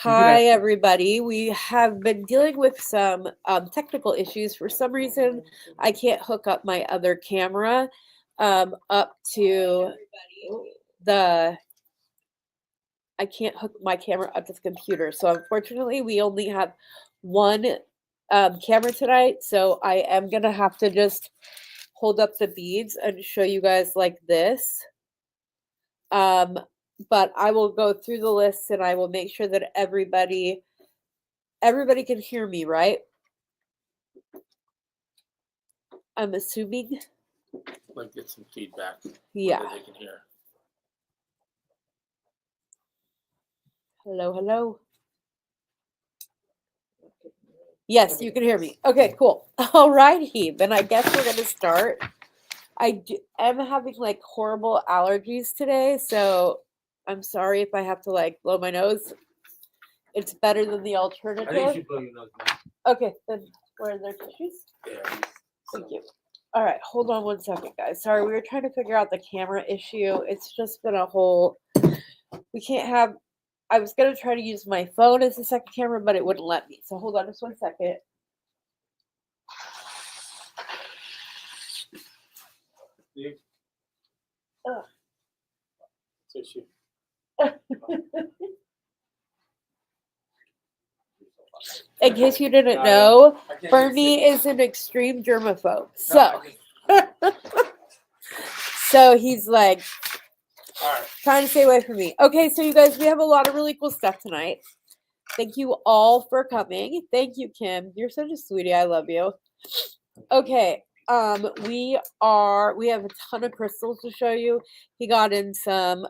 Hi, everybody. We have been dealing with some technical issues. For some reason, I can't hook up my other camera up to the. I can't hook my camera up to the computer. So, unfortunately, we only have one camera tonight. So, I am going to have to just hold up the beads and show you guys like this. But I will go through the list and I will make sure that everybody can hear me, right? I'm assuming. Like get some feedback. Yeah. They can hear. Hello, hello. Yes, you can hear me. Okay, cool. All righty. Then I guess we're going to start. I am having like horrible allergies today, so I'm sorry if I have to like blow my nose. It's better than the alternative. I think you should blow your nose now. Okay, then where are their tissues? Yeah. Thank you. All right, hold on one second, guys. Sorry, we were trying to figure out the camera issue. It's just been a whole. We can't have. I was going to try to use my phone as the second camera, but it wouldn't let me. So hold on just 1 second. Tissue. In case you didn't know, Bernie is an extreme germaphobe. So, so he's like trying to stay away from me. Okay, so you guys, we have a lot of really cool stuff tonight. Thank you all for coming. Thank you, Kim. You're such a sweetie. I love you. Okay, we have a ton of crystals to show you. He got in some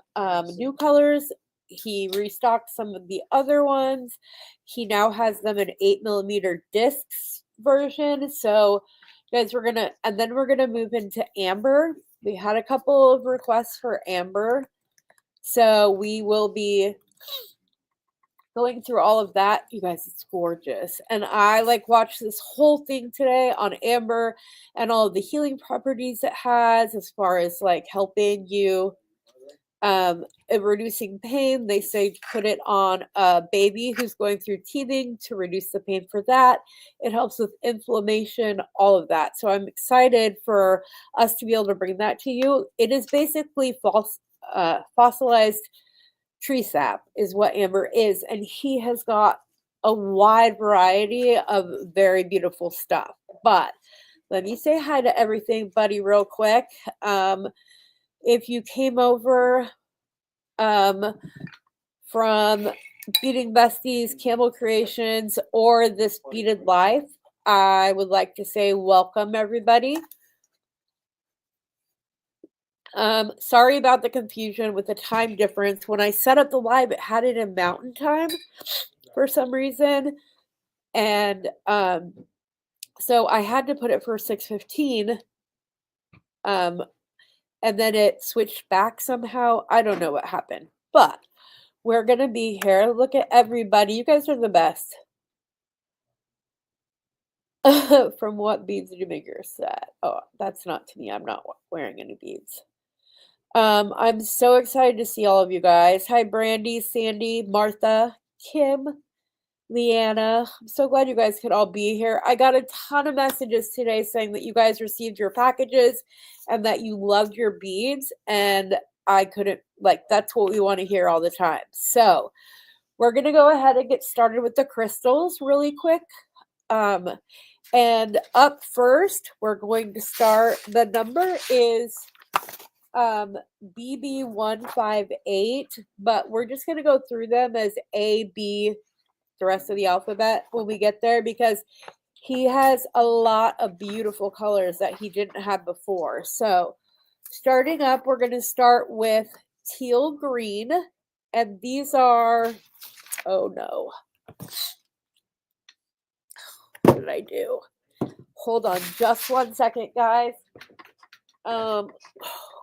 new colors. He restocked some of the other ones. He now has them in 8mm discs version. So, guys, we're gonna move into amber. We had a couple of requests for amber, so we will be going through all of that. You guys, it's gorgeous. And I like watched this whole thing today on amber and all of the healing properties it has as far as like helping you and reducing pain. They say put it on a baby who's going through teething to reduce the pain for that. It helps with inflammation, all of that. So I'm excited for us to be able to bring that to you. It is basically fossilized tree sap is what amber is, and he has got a wide variety of very beautiful stuff. But let me say hi to everything, buddy, real quick. If you came over from Beading Besties, Camel Creations, or this Beaded Life, I would like to say welcome, everybody. Sorry about the confusion with the time difference. When I set up the live, it had it in mountain time for some reason. And so I had to put it for 6:15. And then it switched back somehow. I don't know what happened. But we're going to be here. Look at everybody. You guys are the best. From what beads did you make your set? Oh, that's not to me. I'm not wearing any beads. I'm so excited to see all of you guys. Hi, Brandy, Sandy, Martha, Kim, Leanna. I'm so glad you guys could all be here. I got a ton of messages today saying that you guys received your packages and that you loved your beads. And I couldn't, like, that's what we want to hear all the time. So we're going to go ahead and get started with the crystals really quick. And up first, we're going to start. The number is BB158, but we're just going to go through them as A, B, the rest of the alphabet when we get there, because he has a lot of beautiful colors that he didn't have before. So starting up, we're going to start with teal green, and these are, oh no, what did I do? Hold on just 1 second, guys.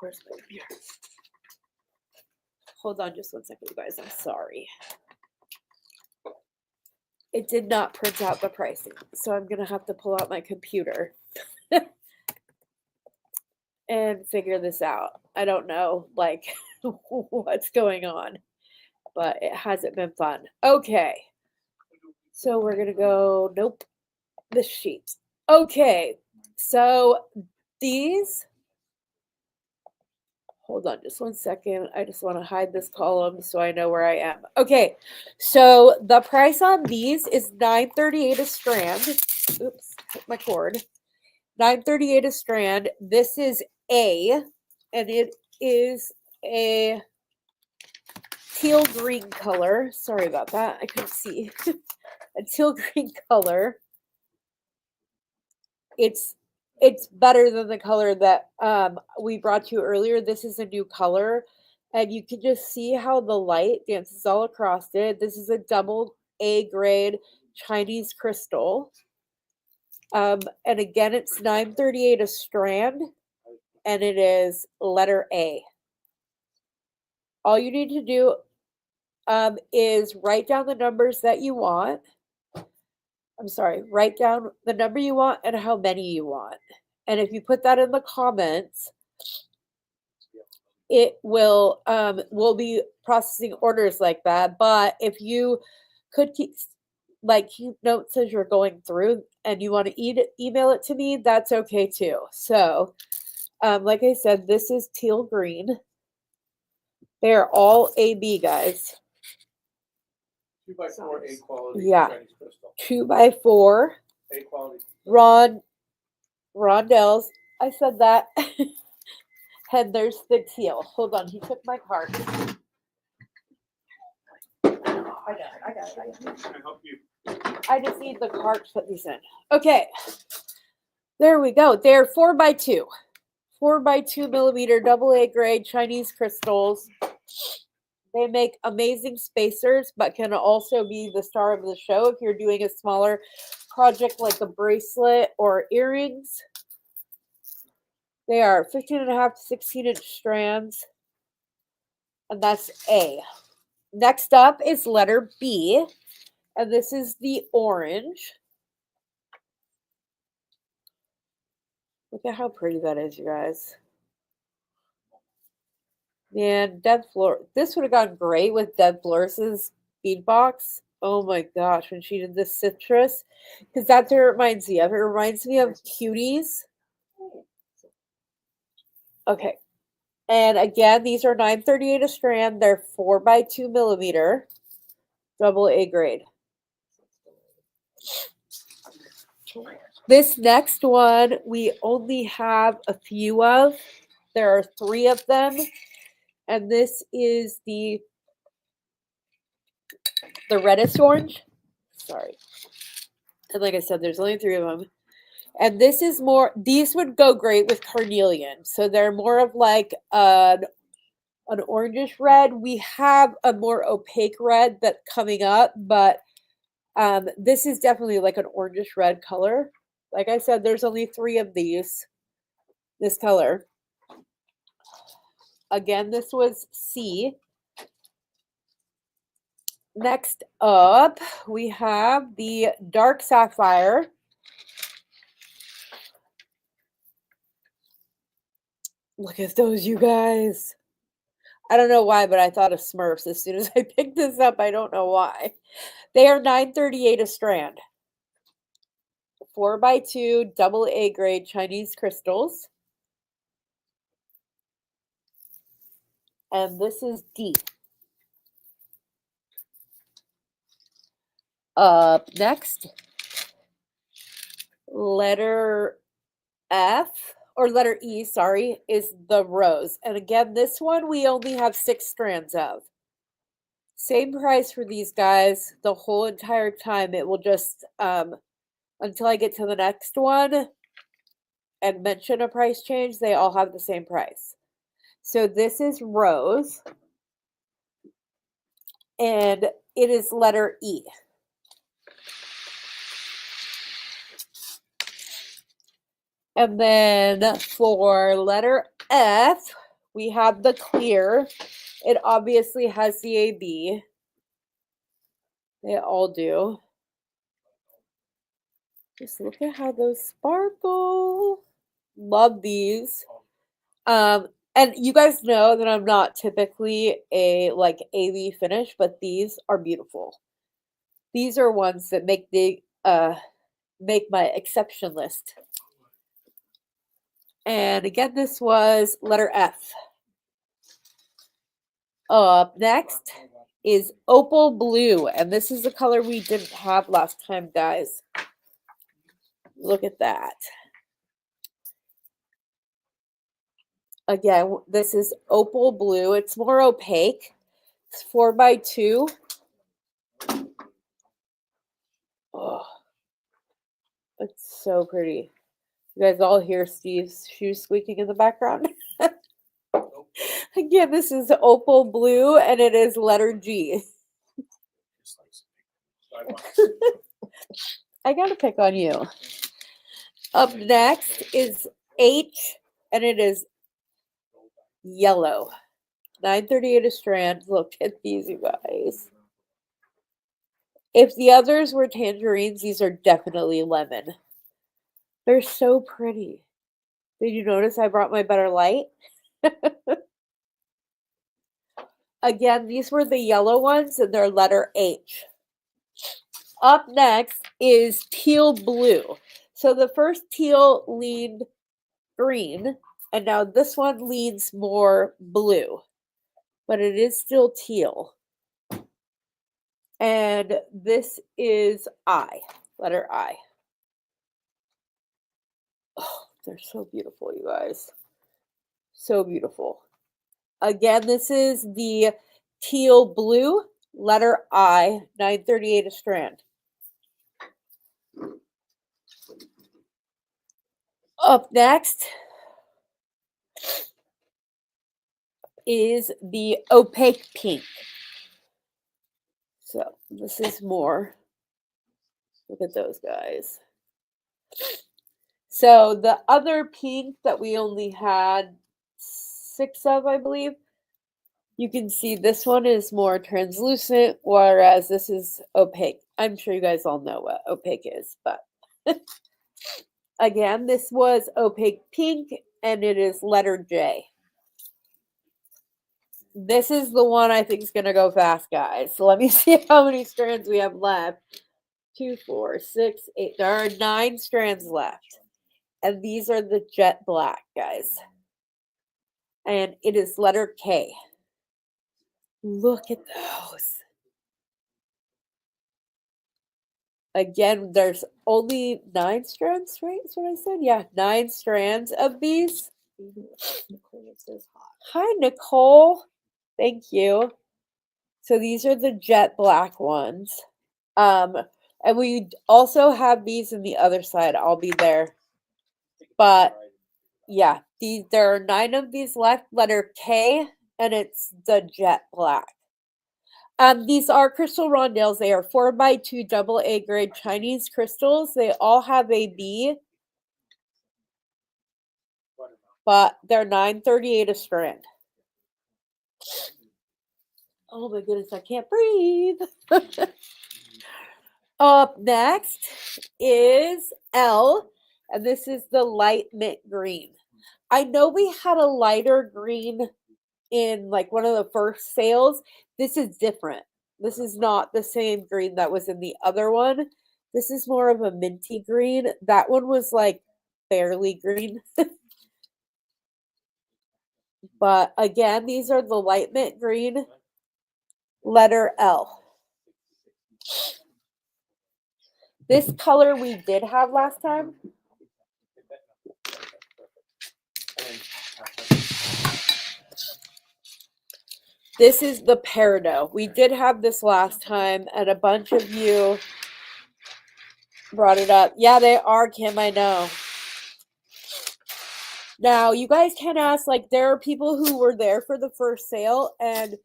Where's my beer? Hold on just 1 second, you guys. I'm sorry. It did not print out the pricing, so I'm going to have to pull out my computer and figure this out. I don't know, like, what's going on. but it hasn't been fun. Okay. So we're going to go, nope, this sheet. Okay. So these, hold on just 1 second. I just want to hide this column so I know where I am. Okay. So the price on these is $9.38 a strand. Oops, hit my cord. $9.38 a strand. This is A, and it is a teal green color. Sorry about that. I couldn't see. A teal green color. It's better than the color that we brought you earlier. This is a new color, and you can just see how the light dances all across it. This is a double A grade Chinese crystal. And again, it's $9.38 a strand, and it is letter A. All you need to do is write down the numbers that you want. I'm sorry, write down the number you want and how many you want. And if you put that in the comments, it will we'll be processing orders like that. But if you could keep notes as you're going through and you want to email it to me, that's okay too. So like I said, this is teal green. They're all AB, guys. 2x4 A quality. Yeah. Chinese crystal. 2x4 A quality. rondelles. I said that. And there's the teal. Hold on, he took my card. I got it. Can I help you? I just need the card to put these in. Okay. There we go. They're 4x2. 4x2 millimeter double A grade Chinese crystals. They make amazing spacers, but can also be the star of the show if you're doing a smaller project like a bracelet or earrings. They are 15.5 to 16-inch strands, and that's A. Next up is letter B, and this is the orange. Look at how pretty that is, you guys. Man, Deb Flor. This would have gone great with Deb Floris's bead box. Oh my gosh, when she did this citrus, because that's what it reminds me of. It reminds me of cuties. Okay. And again, these are $9.38 a strand. They're 4x2 millimeter, double A grade. This next one, we only have a few of. There are 3 of them. And this is the reddest orange. Sorry. And like I said, there's only 3 of them. And this is more, these would go great with carnelian. So they're more of like an orangish red. We have a more opaque red that's coming up, but this is definitely like an orangish red color. Like I said, there's only 3 of these, this color. Again, this was C. Next up, we have the dark sapphire. Look at those, you guys. I don't know why, but I thought of Smurfs as soon as I picked this up. I don't know why. They are $9.38 a strand. 4x2 double A grade Chinese crystals. And this is D. Up next, letter F, or letter E, sorry, is the rose. And again, this one we only have 6 strands of. Same price for these guys the whole entire time. It will just, until I get to the next one and mention a price change, they all have the same price. So this is rose, and it is letter E. And then for letter F, we have the clear. It obviously has the AB. They all do. Just look at how those sparkle. Love these. And And you guys know that I'm not typically a like AV finish, but these are beautiful. These are ones that make my exception list. And again, this was letter F. Up next is opal blue, and this is the color we didn't have last time, guys. Look at that. Again, this is opal blue. It's more opaque. It's 4x2. Oh, it's so pretty. You guys all hear Steve's shoes squeaking in the background? Again, this is opal blue, and it is letter G. I gotta pick on you. Up next is H, and it is yellow. 938 a strand. Look at these, you guys. If the others were tangerines, these are definitely lemon. They're so pretty. Did you notice I brought my better light? Again, these were the yellow ones, and they're letter H. Up next is teal blue. So the first teal leaned green, and now this one leans more blue, but it is still teal. And this is I, letter I. Oh, they're so beautiful, you guys. So beautiful. Again, this is the teal blue, letter I, 938 a strand. Up next is the opaque pink. So this is more. Look at those guys. So the other pink that we only had 6 of, I believe, you can see this one is more translucent, whereas this is opaque. I'm sure you guys all know what opaque is, but again, this was opaque pink, and it is letter J. This is the one I think is going to go fast, guys. So let me see how many strands we have left. 2, 4, 6, 8. There are 9 strands left. And these are the jet black, guys. And it is letter K. Look at those. Again, there's only 9 strands, right? That's what I said. Yeah, 9 strands of these. Nicole says hi. Hi, Nicole. Thank you. So these are the jet black ones. And we also have these in the other side. I'll be there. But yeah, there are 9 of these left, letter K, and it's the jet black. These are crystal rondelles. They are 4x2 AA grade Chinese crystals. They all have a B, but they're 938 a strand. Oh my goodness, I can't breathe. Up next is L, and this is the light mint green. I know we had a lighter green in like one of the first sales. This is different. This is not the same green that was in the other one. This is more of a minty green. That one was like barely green. But again, these are the light mint green, letter L. This color we did have last time. This is the peridot. We did have this last time, and a bunch of you brought it up. Yeah, they are, Kim, I know. Now, you guys can ask, like, there are people who were there for the first sale, and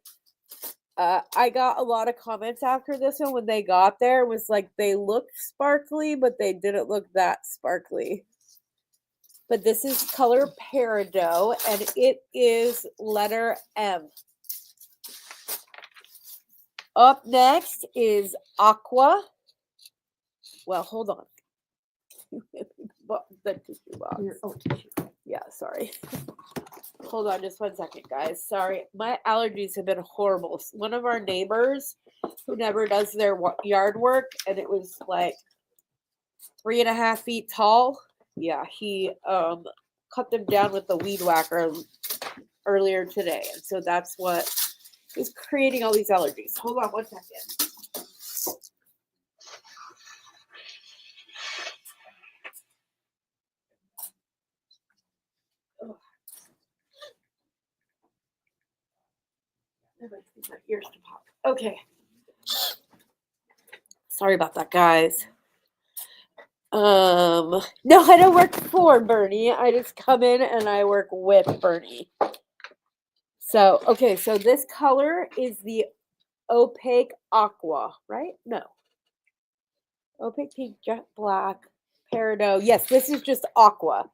I got a lot of comments after this one when they got there. It was like they looked sparkly, but they didn't look that sparkly. But this is color peridot, and it is letter M. Up next is aqua. Well, hold on. The tissue box. Yeah, sorry. Hold on just 1 second, guys. Sorry. My allergies have been horrible. One of our neighbors who never does their yard work, and it was like 3.5 feet tall. Yeah, he cut them down with the weed whacker earlier today. And so that's what is creating all these allergies. Hold on 1 second. My ears to pop. Okay. Sorry about that, guys. No, I don't work for Bernie. I just come in and I work with Bernie. So, okay, so this color is the opaque aqua, right? No. Opaque pink, jet black, peridot. Yes, this is just aqua.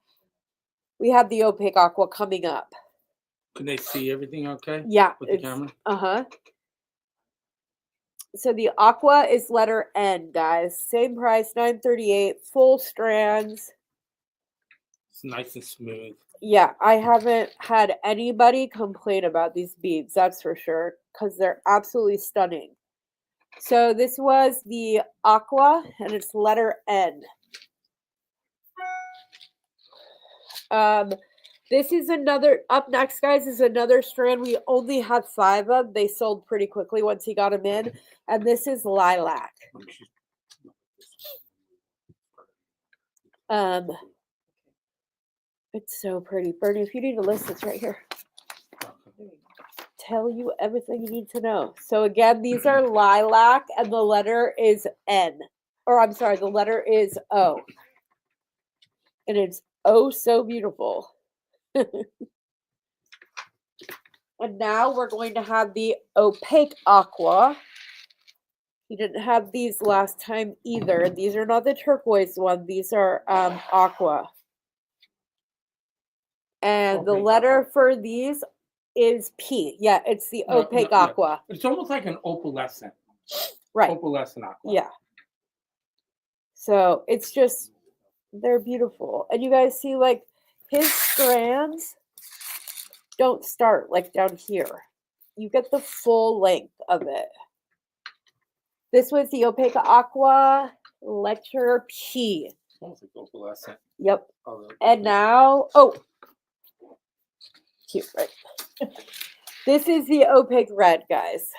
We have the opaque aqua coming up. Can they see everything okay? Yeah. With the camera? Uh-huh. So the aqua is letter N, guys. Same price, $9.38, full strands. It's nice and smooth. Yeah, I haven't had anybody complain about these beads, that's for sure, because they're absolutely stunning. So this was the aqua, and it's letter N. This is another, up next, guys, is another strand. We only had 5 of. They sold pretty quickly once he got them in. And this is lilac. It's so pretty. Bernie, if you need a list, it's right here. Tell you everything you need to know. So again, these are lilac, and the letter is N. Or I'm sorry, the letter is O. And it's oh so beautiful. And now we're going to have the opaque aqua. He didn't have these last time either. These are not the turquoise one. These are aqua. And the letter for these is P. Yeah, it's the opaque aqua. Yeah. It's almost like an opalescent. Right. Opalescent aqua. Yeah. So it's just, they're beautiful. And you guys see, like, his strands don't start like down here. You get the full length of it. This was the opaque aqua letter P. Almost like opalescent. Yep. And now, oh, cute, right? This is the opaque red, guys.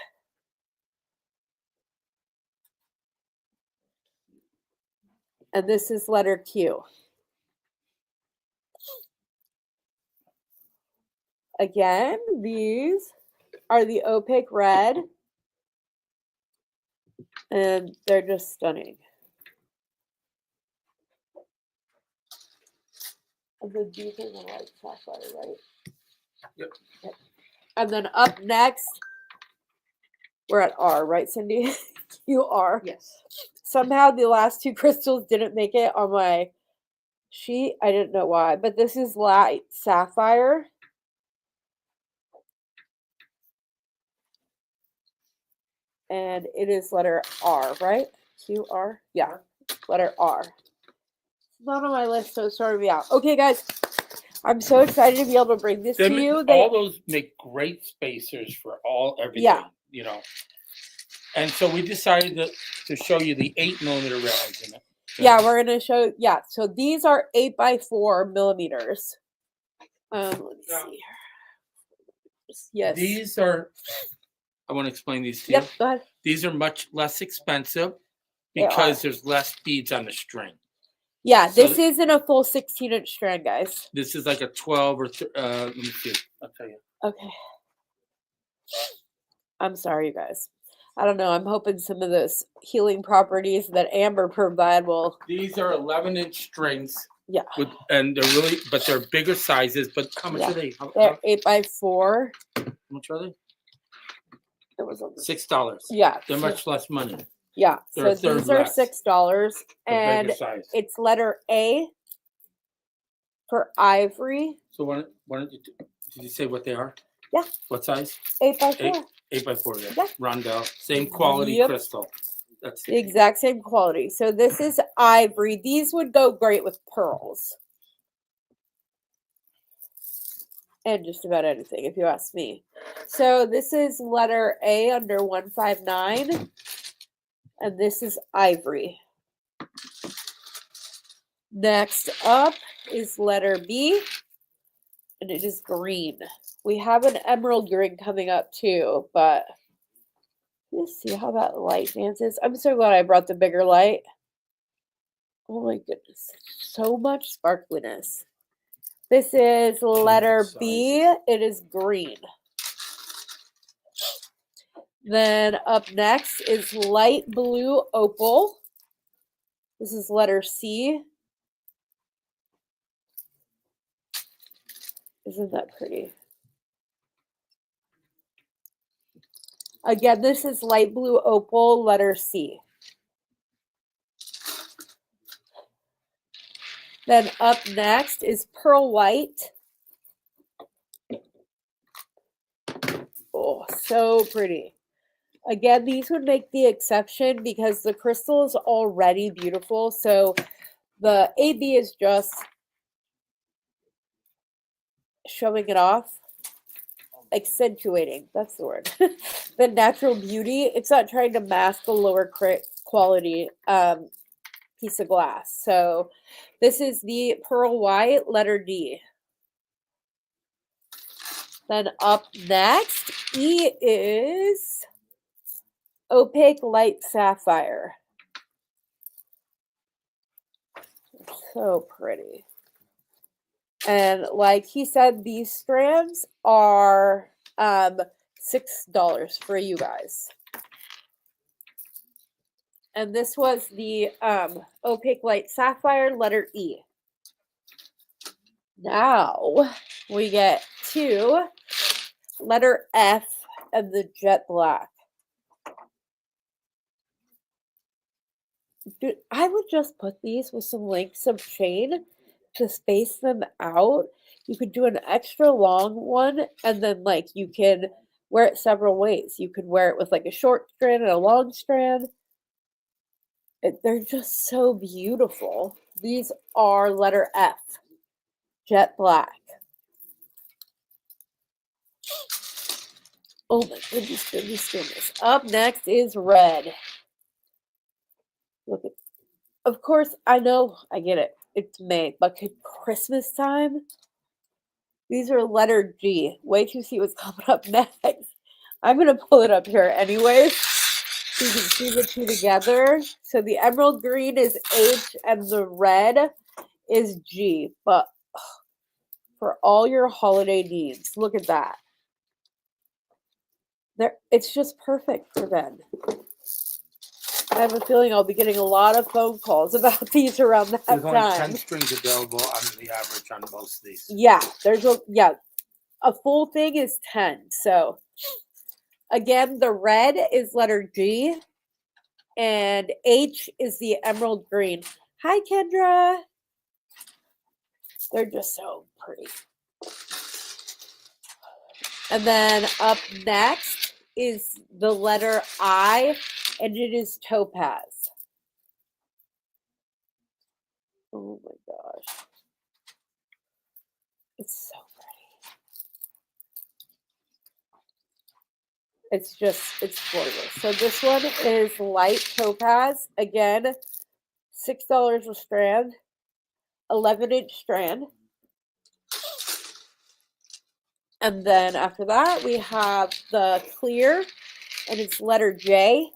And this is letter Q. Again, these are the opaque red. And they're just stunning. And then these are the white sapphire, right? Yep. And then up next, we're at R, right, Cindy? You are. Yes. Somehow the last 2 crystals didn't make it on my sheet. I didn't know why, but this is light sapphire. And it is letter R, right? Q-R? Yeah, letter R. It's not on my list, so sorry to be out. Okay, guys, I'm so excited to be able to bring this to you. All those make great spacers for everything. Yeah. You know. And so we decided to show you the 8mm rounds in it. So. Yeah, we're going to show, yeah. So these are 8x4 millimeters. Let me see here. Yes. These are, I want to explain these to you. Yep, go ahead. These are much less expensive because there's less beads on the string. Yeah, this isn't a full 16-inch strand, guys. This is like a 12 or, let me see. I'll tell you. Okay. I'm sorry, you guys. I don't know. I'm hoping some of those healing properties that Amber provide will. These are 11-inch strings. Yeah. And they're really, but they're bigger sizes. But how much are they? They're 8x4. How much are they? It was $6. Yeah. They're much less money. Yeah. They're so these are $6. And it's letter A for ivory. So why don't you, did you say what they are? Yeah. What size? 8x4. 8x4, yeah. Rondell. Same quality crystal. That's the exact same quality. So this is ivory. These would go great with pearls. and just about anything, if you ask me. So this is letter A under 159, and this is ivory. Next up is letter B, and it is green. We have an emerald green coming up too, but let's see how that light dances. I'm so glad I brought the bigger light. Oh my goodness, so much sparkliness. This is letter B. It is green. Then up next is light blue opal. This is letter C. Isn't that pretty? Again, this is light blue opal, letter C. Then up next is pearl white. Oh, so pretty. Again, these would make the exception because the crystal is already beautiful. So the AB is just showing it off, accentuating. That's the word. The natural beauty. It's not trying to mask a lower quality piece of glass. So this is the pearl white, letter D. Then up next, E is opaque light sapphire. So pretty. And like he said, these strands are $6 for you guys. And this was the opaque light sapphire, letter E. Now we get to letter F and the jet black. Dude, I would just put these with some lengths of chain to space them out. You could do an extra long one, and then like you can wear it several ways. You could wear it with like a short strand and a long strand. They're just so beautiful. These are letter F, jet black. Oh my goodness. Up next is red. Look at, of course, I know, I get it. It's May, but could Christmas time? These are letter G. Wait to see what's coming up next. I'm going to pull it up here anyways, so you can see the two together. So the emerald green is H and the red is G. But for all your holiday needs, look at that. It's just perfect for then. I have a feeling I'll be getting a lot of phone calls about these around that There's only time. 10 strings available on the average on most of these. Yeah, a full thing is 10. So again, the red is letter G and H is the emerald green. Hi, Kendra. They're just so pretty. And then up next is the letter I, and it is topaz. Oh my gosh. It's so pretty. It's gorgeous. So this one is light topaz. Again, $6 a strand, 11-inch strand. And then after that, we have the clear, and it's letter J.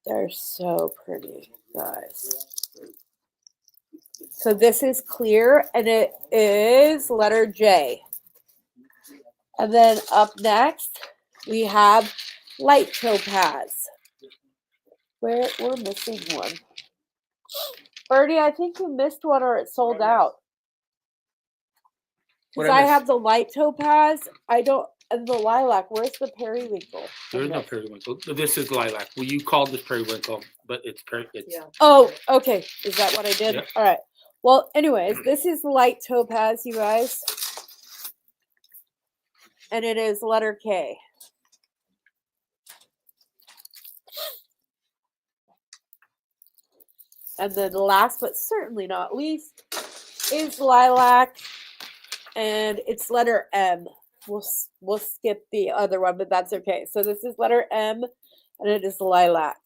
They're so pretty, guys. So this is clear, and it is letter J. And then up next, we have light topaz. We're missing one. Birdie, I think you missed one or it's sold out. Because I have the light topaz. And the lilac. Where's the periwinkle? There is no periwinkle. This is lilac. Well, you called this periwinkle, but it's yeah. Oh, okay. Is that what I did? Yep. All right. Well, anyways, this is light topaz, you guys. And it is letter K. And then last but certainly not least is lilac, and it's letter M. We'll skip the other one, but that's okay. So this is letter M, and it is lilac.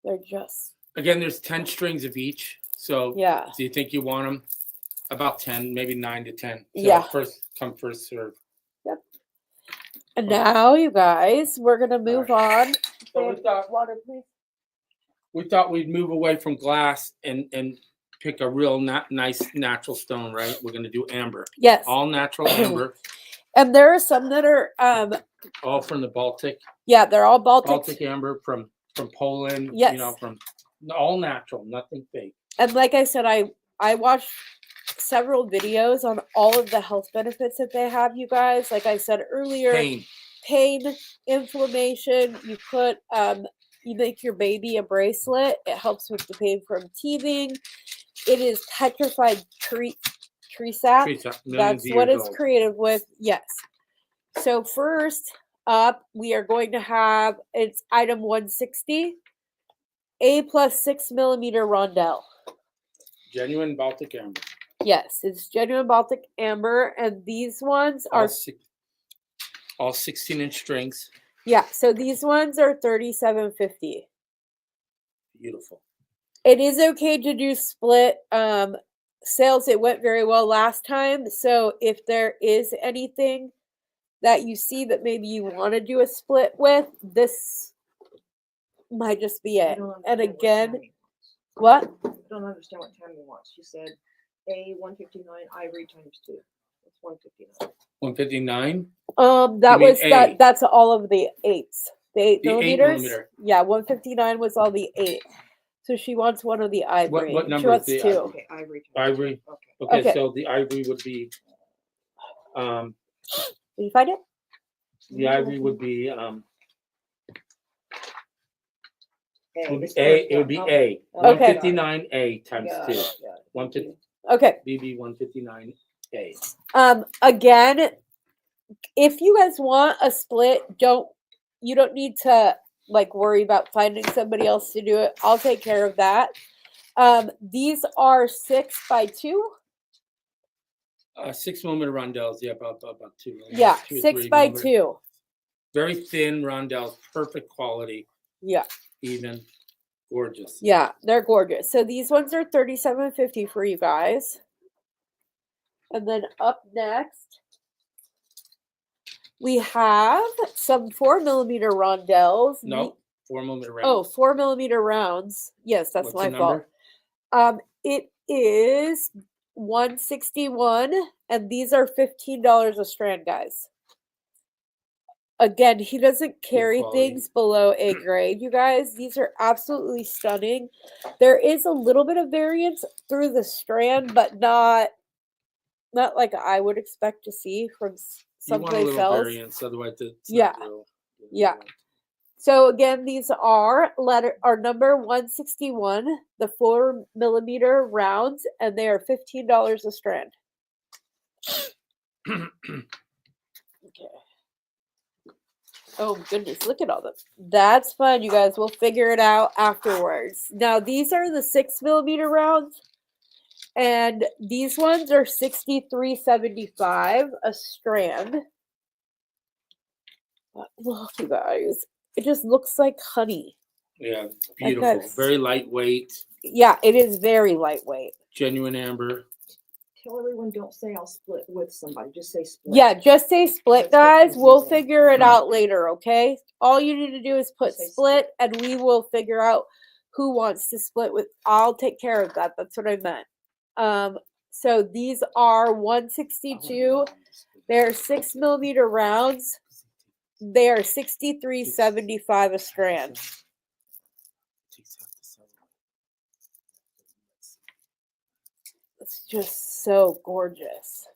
They're just Again, there's 10 strings of each. So yeah. do you think you want them? About 10, maybe 9 to 10. So Yeah. First come, first serve. Yep. And now, you guys, we're gonna move on. So we thought, water, please. We thought we'd move away from glass and pick a real nice natural stone, right? We're gonna do amber. Yes. All natural amber. And there are some that are All from the Baltic. yeah, they're all Baltic amber from Poland. Yes. You know, from all natural, nothing fake. And like I said, I watched several videos on all of the health benefits that they have, you guys. Like I said earlier, pain, inflammation. You put you make your baby a bracelet. It helps with the pain from teething. It is petrified tree sap. That's what it's created with. Yes. So first up, we are going to have, it's item 160, A plus 6 millimeter rondelle. Genuine Baltic amber. Yes, it's genuine Baltic amber, and these ones are all 16-inch strings. Yeah, so these ones are $37.50. Beautiful. It is okay to do split sales. It went very well last time. So if there is anything that you see that maybe you want to do a split with, this might just be it. And again, what? I don't understand what Tammy wants. She said A 159 ivory times 2. That's 159. 159? That's all of the 8s. The 8 millimeters. 8 millimeter. Yeah, 159 was all the 8. So she wants one of the ivory. What number she wants is the 2. ivory? Okay, ivory. Ivory. Okay, so the ivory would be Did you find it? the ivory would be it would be A. 159A times 2. 150. Okay. BB 159A. Again, if you guys want a split, you don't need to like worry about finding somebody else to do it. I'll take care of that. These are 6x2. 6 millimeter rondelles, yeah, about 2. Yeah, 6x2. Very thin rondelles, perfect quality. Yeah. Even gorgeous. Yeah, they're gorgeous. So these ones are $37.50 for you guys. And then up next, we have some 4 millimeter rondelles. No, 4 millimeter rounds. Oh, 4 millimeter rounds. Yes, that's What's my fault. It is 161, and these are $15 a strand, guys. Again, he doesn't carry things below A grade, you guys. These are absolutely stunning. There is a little bit of variance through the strand, but not like I would expect to see from someplace else. Variance, otherwise it's yeah. Yeah. So again, these are number 161, the 4 millimeter rounds, and they are $15 a strand. Okay. Oh goodness, look at all this. That's fun, you guys. We'll figure it out afterwards. Now, these are the 6 millimeter rounds, and these ones are $63.75 a strand. Look, you guys. It just looks like honey. Yeah, beautiful. Very lightweight. Yeah, it is very lightweight. Genuine amber. Tell everyone, don't say I'll split with somebody. Just say split. Yeah, just say split, guys. We'll figure it out later, okay? All you need to do is put split, and we will figure out who wants to split with. I'll take care of that. That's what I meant. So these are 162. They're 6 millimeter rounds. They are $63.75 a strand. It's just so gorgeous.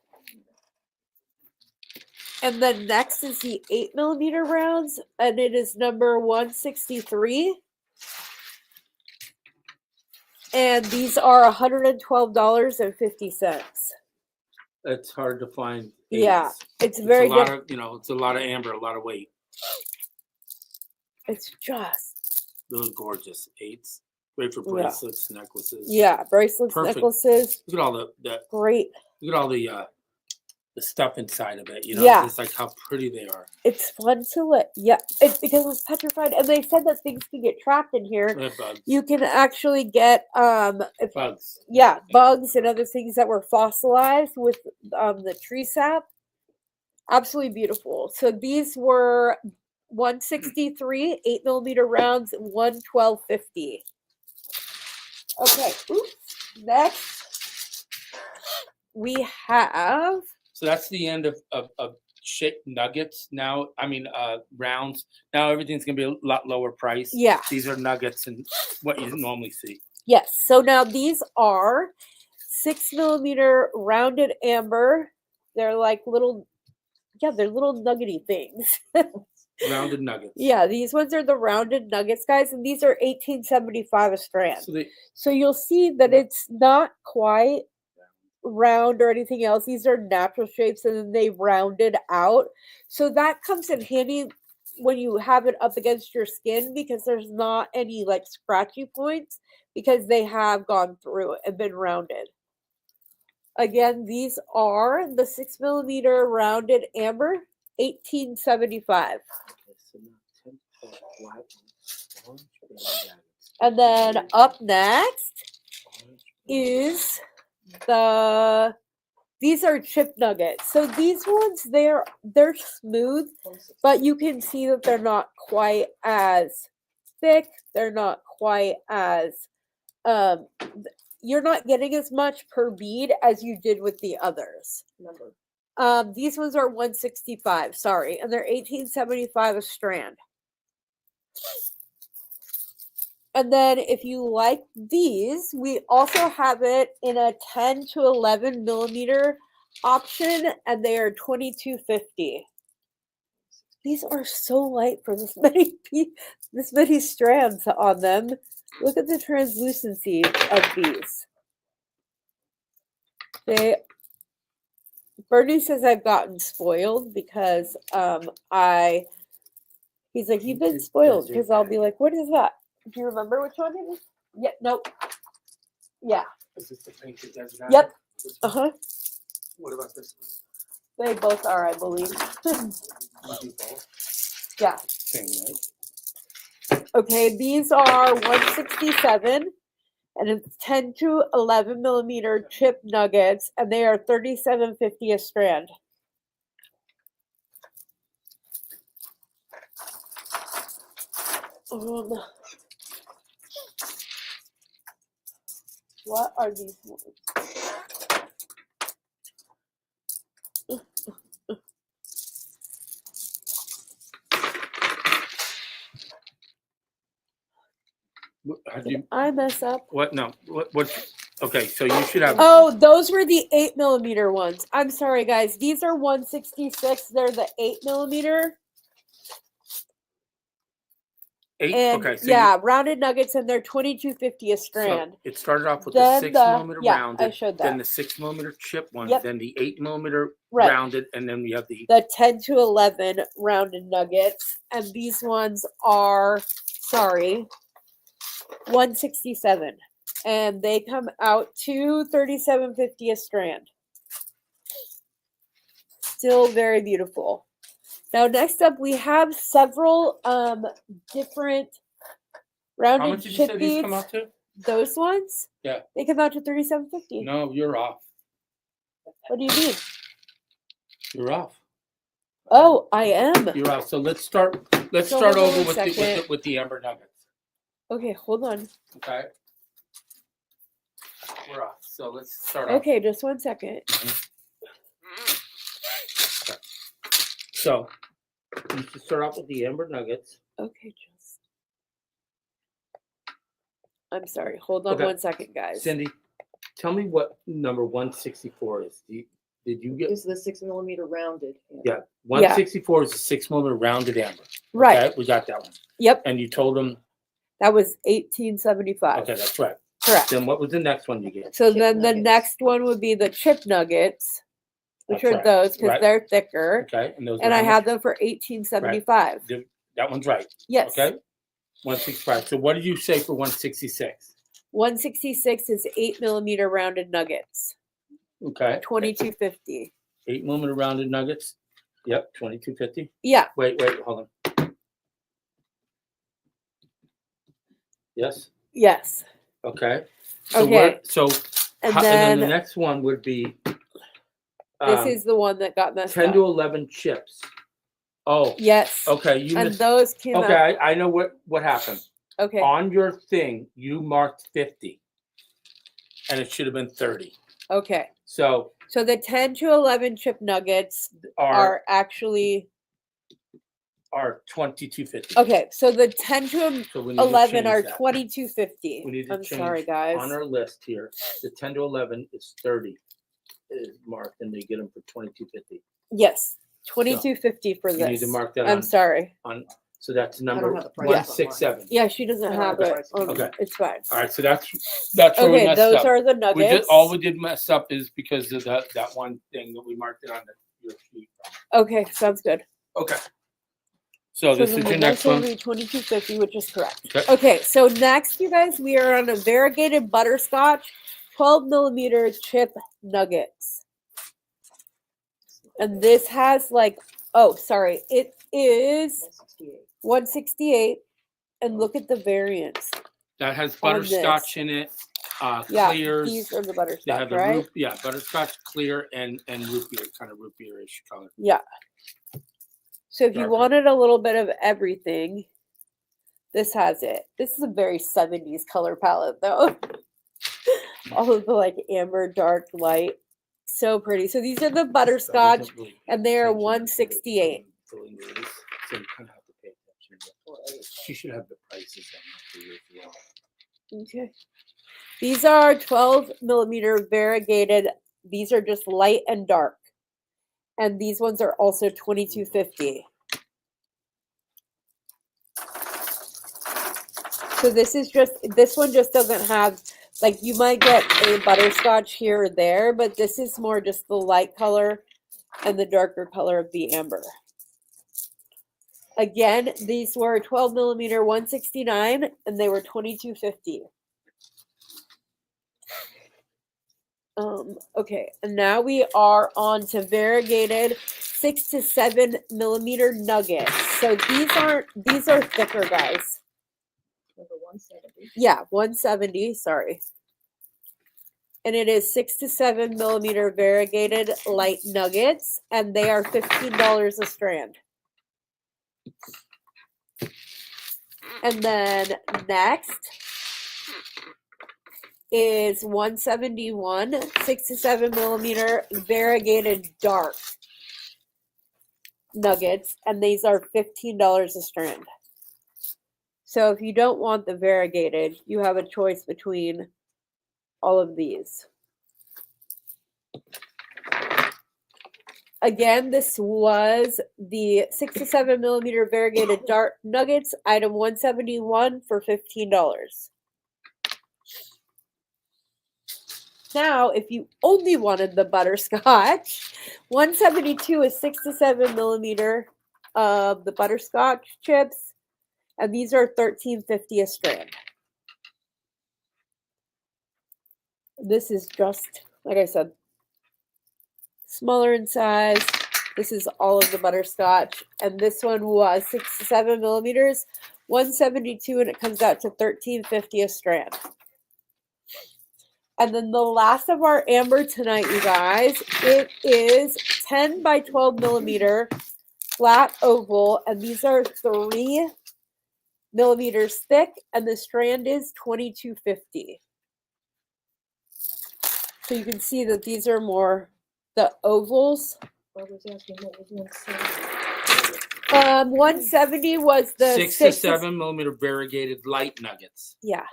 And then next is the 8 millimeter rounds, and it is number 163. And these are $112.50. It's hard to find. Yeah, it's very different. It's a lot of amber, a lot of weight. It's just Those are gorgeous. 8s. Great for Yeah. bracelets, necklaces. Yeah, bracelets, Perfect. necklaces. Look at all the Great. look at all the stuff inside of it. You know, Yeah. just like how pretty they are. It's fun to look. Yeah, it's because it's petrified, and they said that things can get trapped in here. They have bugs. You can actually get Bugs. yeah, bugs and other things that were fossilized with the tree sap. Absolutely beautiful. So these were 163 8mm rounds, 112.50. Okay. Oops. Next, we have. So that's the end of shit nuggets. Now, I mean rounds. Now everything's gonna be a lot lower price. Yeah. These are nuggets and what you normally see. Yes. So now these are 6mm rounded amber. They're like little, yeah, they're little nuggety things. Rounded nuggets. Yeah, these ones are the rounded nuggets, guys, and these are 1875 a strand. So you'll see that it's not quite round or anything else. These are natural shapes, and then they rounded out. So that comes in handy when you have it up against your skin because there's not any like scratchy points because they have gone through and been rounded. Again, these are the 6mm rounded amber, 1875. And then up next is these are chip nuggets. So these ones, they're smooth, but you can see that they're not quite as thick. They're not quite as you're not getting as much per bead as you did with the others. These ones are 165, sorry, and they're 1875 a strand. And then if you like these, we also have it in a 10 to 11mm option, and they are 22.50. These are so light for this many strands on them. Look at the translucency of these. Bernie says I've gotten spoiled because he's like, you've been spoiled, because I'll be like, what is that? Do you remember which one it is? Yeah, nope. Yeah. Is this the pink that does that? Yep. Uh-huh. What about this one? They both are, I believe. You do both? Yeah. Same, right? Okay, these are 167, and it's 10 to 11mm chip nuggets, and they are 37.50 a strand. What are these ones? Did I mess up? What? No. What? Okay, so you should have. Oh, those were the 8mm ones. I'm sorry, guys. These are 166. They're the 8mm. 8. And okay. So yeah, rounded nuggets, and they're 22.50 a strand. So it started off with Then the 6mm yeah, rounded, I showed that. then the 6mm chip ones, Yep. then the 8mm Right. rounded, and then we have the 10 to 11 rounded nuggets, and these ones are 167, and they come out to 37.50 a strand. Still very beautiful. Now, next up, we have several different rounded How much did you chip say these beads. come out to? Those ones? Yeah. They come out to 37.50. No, you're off. What do you mean? You're off. Oh, I am. You're off. So let's start. Let's So start hold on over one with the amber nuggets. Okay, hold on. Okay. We're off. So let's start off. Okay, just 1 second. So you should start off with the amber nuggets. Okay, just. I'm sorry. Hold on Okay. 1 second, guys. Cindy, tell me what number 164 is. Did you get? Is the 6mm rounded? Yeah, 164 is a 6mm rounded amber. Right. Okay, we got that one. Yep. And you told them. That was 1875. Okay, that's right. Correct. Then what was the next one you get? So Chip then the nuggets. next one would be the chip nuggets, which That's are right. those because Right. they're thicker. Okay, and those. And are I how have much? them for 1875. That one's right. Yes. Okay. 165. So what did you say for 166? 166 is 8mm rounded nuggets. Okay. 2250. 8mm rounded nuggets. Yep, 2250. Yeah. Wait, hold on. Yes. Yes. Okay. So Okay. and then, then the next one would be this is the one that got messed 10 up. to 11 chips. Oh. Yes. Okay, you and missed. those came out. Okay, I know what happened. Okay. On your thing, you marked 50, and it should have been 30. Okay. So the 10 to 11 chip nuggets are actually 2250. okay. So the 10 to So we need to 11 change are that. 2250. We need to I'm change sorry, guys. on our list here. The 10 to 11 is 30 is marked, and they get them for 2250. Yes, 2250 for this. You need to mark that I'm sorry. So that's number have the price 167. Yeah, she doesn't I don't have have the it. price. Okay. It's fine. All right, so that's where we Okay, messed those up. are the nuggets. All we did mess up is because of that one thing that we marked it on your sheet. Okay, sounds good. Okay. So this then is the your next one. will be 2250, which is correct. Okay. Okay, so next, you guys, we are on a variegated butterscotch 12mm chip nuggets. And this has like, oh, sorry, it is 168. And look at the variants. That has on butterscotch this. in it. Yeah, Clears. these are the They butterscotch, have the right? butterscotch, clear, and root beer, kind of root beer-ish color. Yeah. So if you Darker. wanted a little bit of everything, this has it. This is a very 70s color palette, though. All of the like amber, dark, light. So pretty. So these are the butterscotch, and they are 168. So you kind of have to pay attention. She should have the prices on for you as well. Okay. These are 12mm variegated. These are just light and dark. And these ones are also 2250. So this one just doesn't have, like, you might get a butterscotch here or there, but this is more just the light color and the darker color of the amber. Again, these were 12mm 169, and they were 2250. Okay, and now we are on to variegated 6 to 7mm nuggets. So these are thicker, guys. Number 170. Yeah, 170, sorry. And it is 6 to 7mm variegated light nuggets, and they are $15 a strand. And then next is 171 6 to 7mm variegated dark nuggets, and these are $15 a strand. So if you don't want the variegated, you have a choice between all of these. Again, this was the 6 to 7mm variegated dark nuggets, item 171 for $15. Now, if you only wanted the butterscotch, 172 is 6 to 7mm of the butterscotch chips, and these are $13.50 a strand. This is just, like I said, smaller in size. This is all of the butterscotch, and this one was 6 to 7mm, 172, and it comes out to $13.50 a strand. And then the last of our amber tonight, you guys, it is 10 by 12mm flat oval, and these are 3 millimeters thick, and the strand is $22.50. So you can see that these are more the ovals. Barbara's asking what was 170. 170 was the 6 to 7mm variegated light nuggets. Yeah.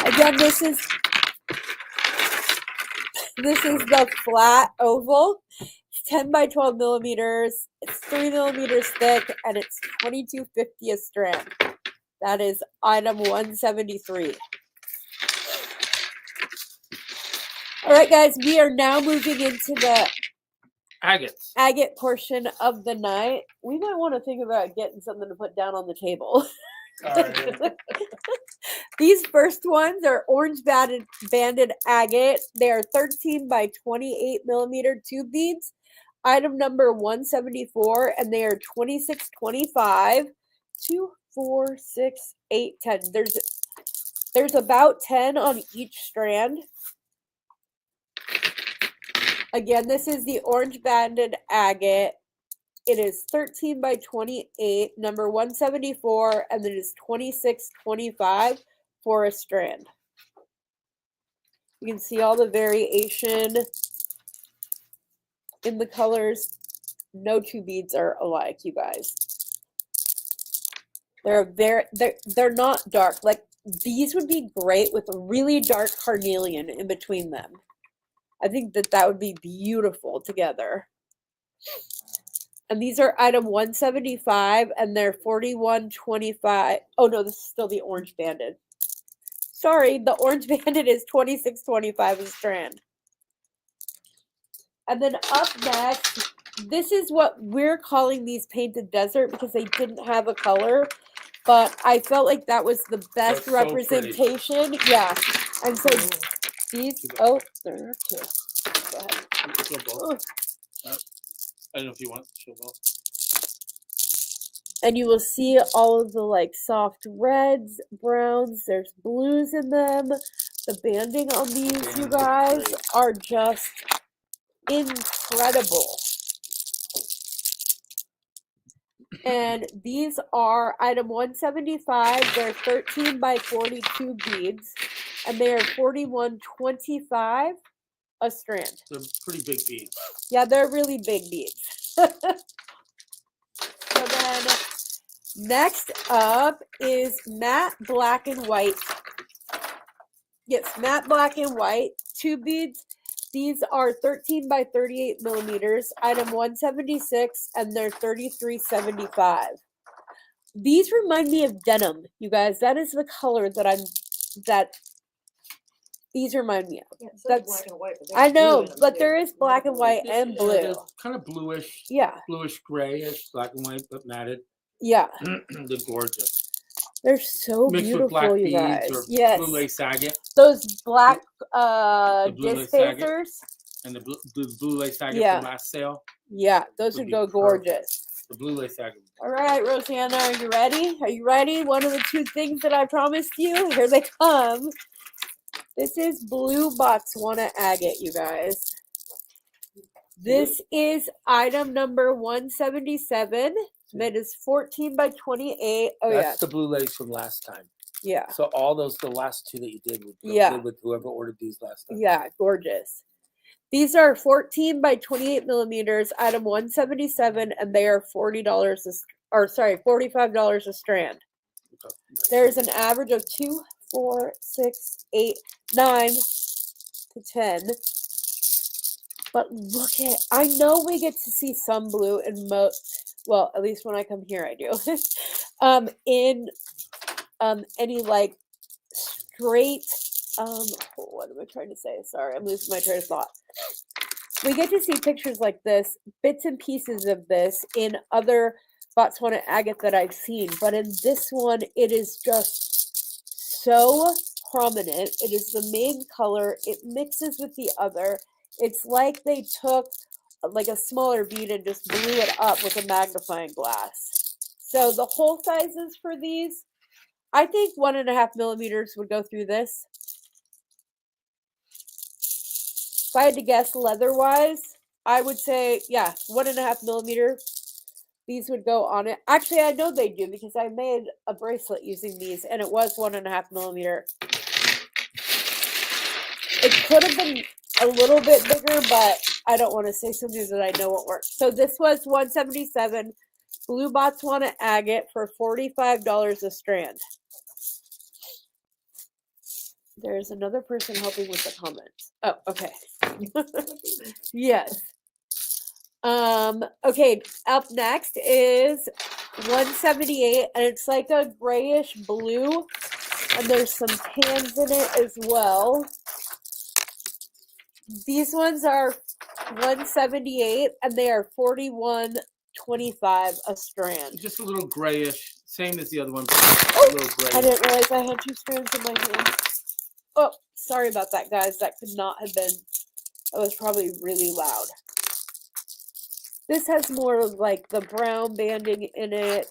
Again, this is the flat oval. It's 10 by 12mm. It's 3mm thick, and it's $22.50 a strand. That is item 173. All right, guys, we are now moving into the Agates. agate portion of the night. We might want to think about getting something to put down on the table. All right. These first ones are orange banded agate. They are 13 by 28 millimeter tube beads. Item number 174, and they are 26.25. 2, 4, 6, 8, 10. There's about 10 on each strand. Again, this is the orange banded agate. It is 13 by 28, number 174, and it is 26.25 for a strand. You can see all the variation in the colors. No two beads are alike, you guys. They're not dark. Like, these would be great with a really dark carnelian in between them. I think that would be beautiful together. And these are item 175, and they're 41.25. Oh no, this is still the orange banded. Sorry, the orange banded is 26.25 a strand. And then up next, this is what we're calling these painted desert because they didn't have a color, but I felt like that was the best So representation. Yeah, and so these. Oh, there are two. Go ahead. Show both. I don't know if you want to show both. And you will see all of the like soft reds, browns, there's blues in them. The banding on these, you guys, are just incredible. And these are item 175. They're 13 by 42 beads, and they are 41.25 a strand. They're pretty big beads. Yeah, they're really big beads. So then next up is matte black and white. Yes, matte black and white. Two beads. These are 13 by 38 millimeters. Item 176, and they're 33.75. These remind me of denim, you guys. That is the color that these remind me of. Yeah, it says That's black and white, but I there's blue know, in them, but too. there is black and white Yeah, and blue. they're kind of bluish. Yeah, Bluish grayish, black and white, but matted. yeah. They're gorgeous. They're so Mixed beautiful, with black you beads guys. or Yes. blue lace agate. Those black blue disc lace agate. phasers. And the blue lace agate Yeah. from last sale. Yeah, those Would would be go perfect. gorgeous. The blue lace agate. All right, Rosanna, are you ready? Are you ready? One of the two things that I promised you. Here they come. This is blue Botswana agate, you guys. This is item number 177. That is 14 by 28. Oh, That's the blue lace from last time. yeah. So all those, the last two that you did would go Yeah. good with whoever ordered these last time. Yeah, gorgeous. These are 14 by 28 millimeters, item 177, and they are $45 a strand. Okay. There's an average of 2, 4, 6, 8, 9 to 10. But look at, I know we get to see some blue in well, at least when I come here I do. In any like straight, what am I trying to say? Sorry, I'm losing my train of thought. We get to see pictures like this, bits and pieces of this in other Botswana agate that I've seen, but in this one, it is just so prominent. It is the main color. It mixes with the other. It's like they took like a smaller bead and just blew it up with a magnifying glass. So the hole sizes for these, I think 1.5 millimeters would go through this. If I had to guess leather-wise, I would say, yeah, 1.5 millimeter. These would go on it. Actually, I know they do because I made a bracelet using these, and it was 1.5 millimeter. It could have been a little bit bigger, but I don't want to say something that I know won't work. So this was 177 blue Botswana agate for $45 a strand. There's another person helping with the comments. Oh, okay. Yes. Okay, up next is 178, and it's like a grayish blue, and there's some tans in it as well. These ones are $178, and they are $41.25 a strand. Just a little grayish, same as the other one. Oh, A little grayish. I didn't realize I had 2 strands in my hand. Oh, sorry about that, guys. That could not have been. That was probably really loud. This has more of like the brown banding in it.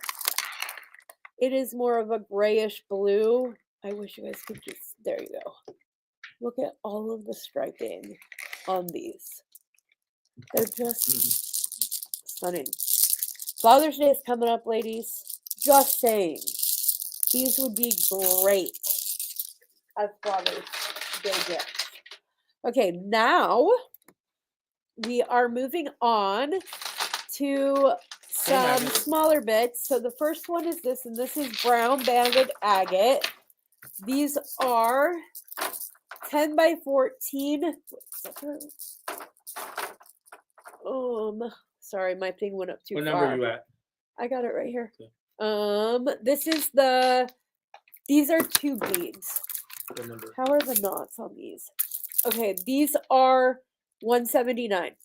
It is more of a grayish blue. I wish you guys could just, there you go. Look at all of the striping on these. They're just stunning. Father's Day is coming up, ladies. Just saying. These would be great as Father's Day gifts. Okay, now we are moving on to some smaller bits. So the first one is this, and this is brown banded agate. These are 10 by 14. Sorry, my thing went up too far. What number are you at? I got it right here. Okay. This is these are 2 beads. What number? How are the knots on these? Okay, these are $179.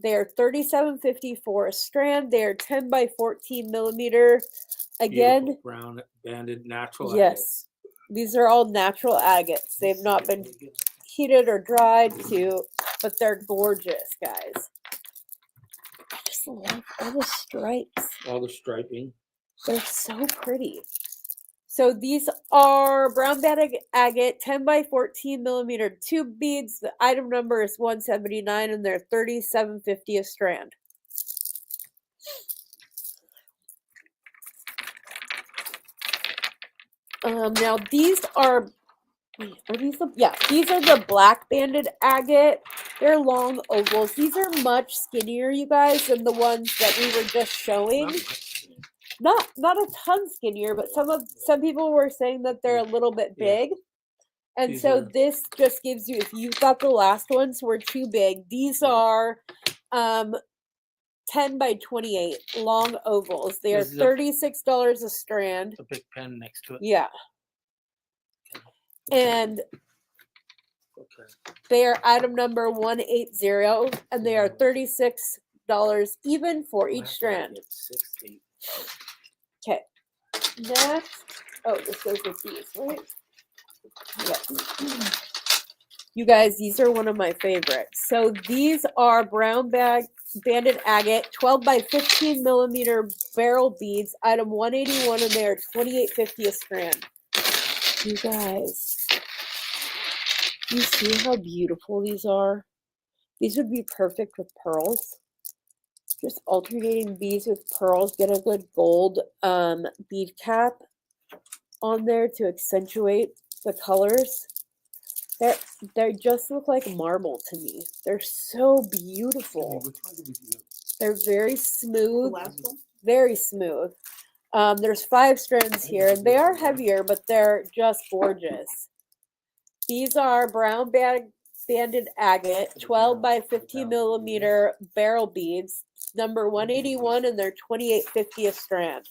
They are $37.50 for a strand. They are 10 by 14 millimeter. Again, Beautiful brown banded natural. yes, these are all natural agates. They've not been heated or dried but they're gorgeous, guys. I just love all the stripes. All the striping. They're so pretty. So these are brown banded agate, 10 by 14 millimeter, 2 beads. The item number is 179, and they're $37.50 a strand. Now these are these are the black banded agate. They're long ovals. These are much skinnier, you guys, than the ones that we were just showing. Not a ton skinnier, but some people were saying that they're a little bit big. And so this just gives you, if you thought the last ones were too big, these are 10 by 28 long ovals. They are $36 a strand. A big pen next to it. Yeah. And they are item number 180, and they are $36 even for each strand. Okay. Next, this goes with these, right? Yeah. You guys, these are one of my favorites. So these are brown banded agate, 12 by 15 millimeter barrel beads, item 181, and they are $28.50 a strand. You guys, you see how beautiful these are? These would be perfect with pearls. Just alternating beads with pearls. Get a good gold bead cap on there to accentuate the colors. They just look like marble to me. They're so beautiful. They're very smooth. The last one? Very smooth. There's 5 strands here, and they are heavier, but they're just gorgeous. These are brown banded agate, 12 by 15 millimeter barrel beads, number 181, and they're $28.50 a strand.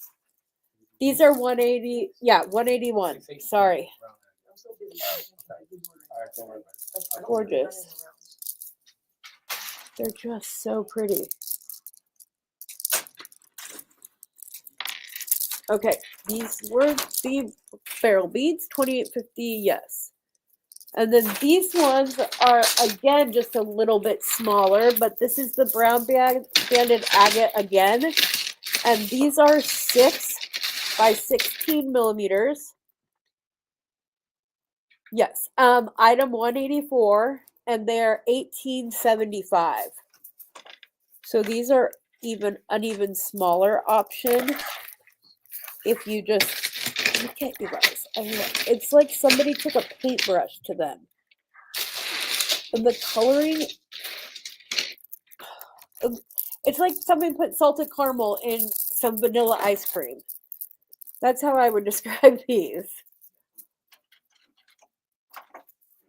These are 181. Sorry. Gorgeous. They're just so pretty. Okay, these were the barrel beads, $28.50, yes. And then these ones are, again, just a little bit smaller, but this is the brown banded agate again. And these are 6 by 16 millimeters. Yes, item 184, and they're $18.75. So these are an even smaller option. If you just look at you guys, it's like somebody took a paintbrush to them, and the coloring. It's like somebody put salted caramel in some vanilla ice cream. That's how I would describe these.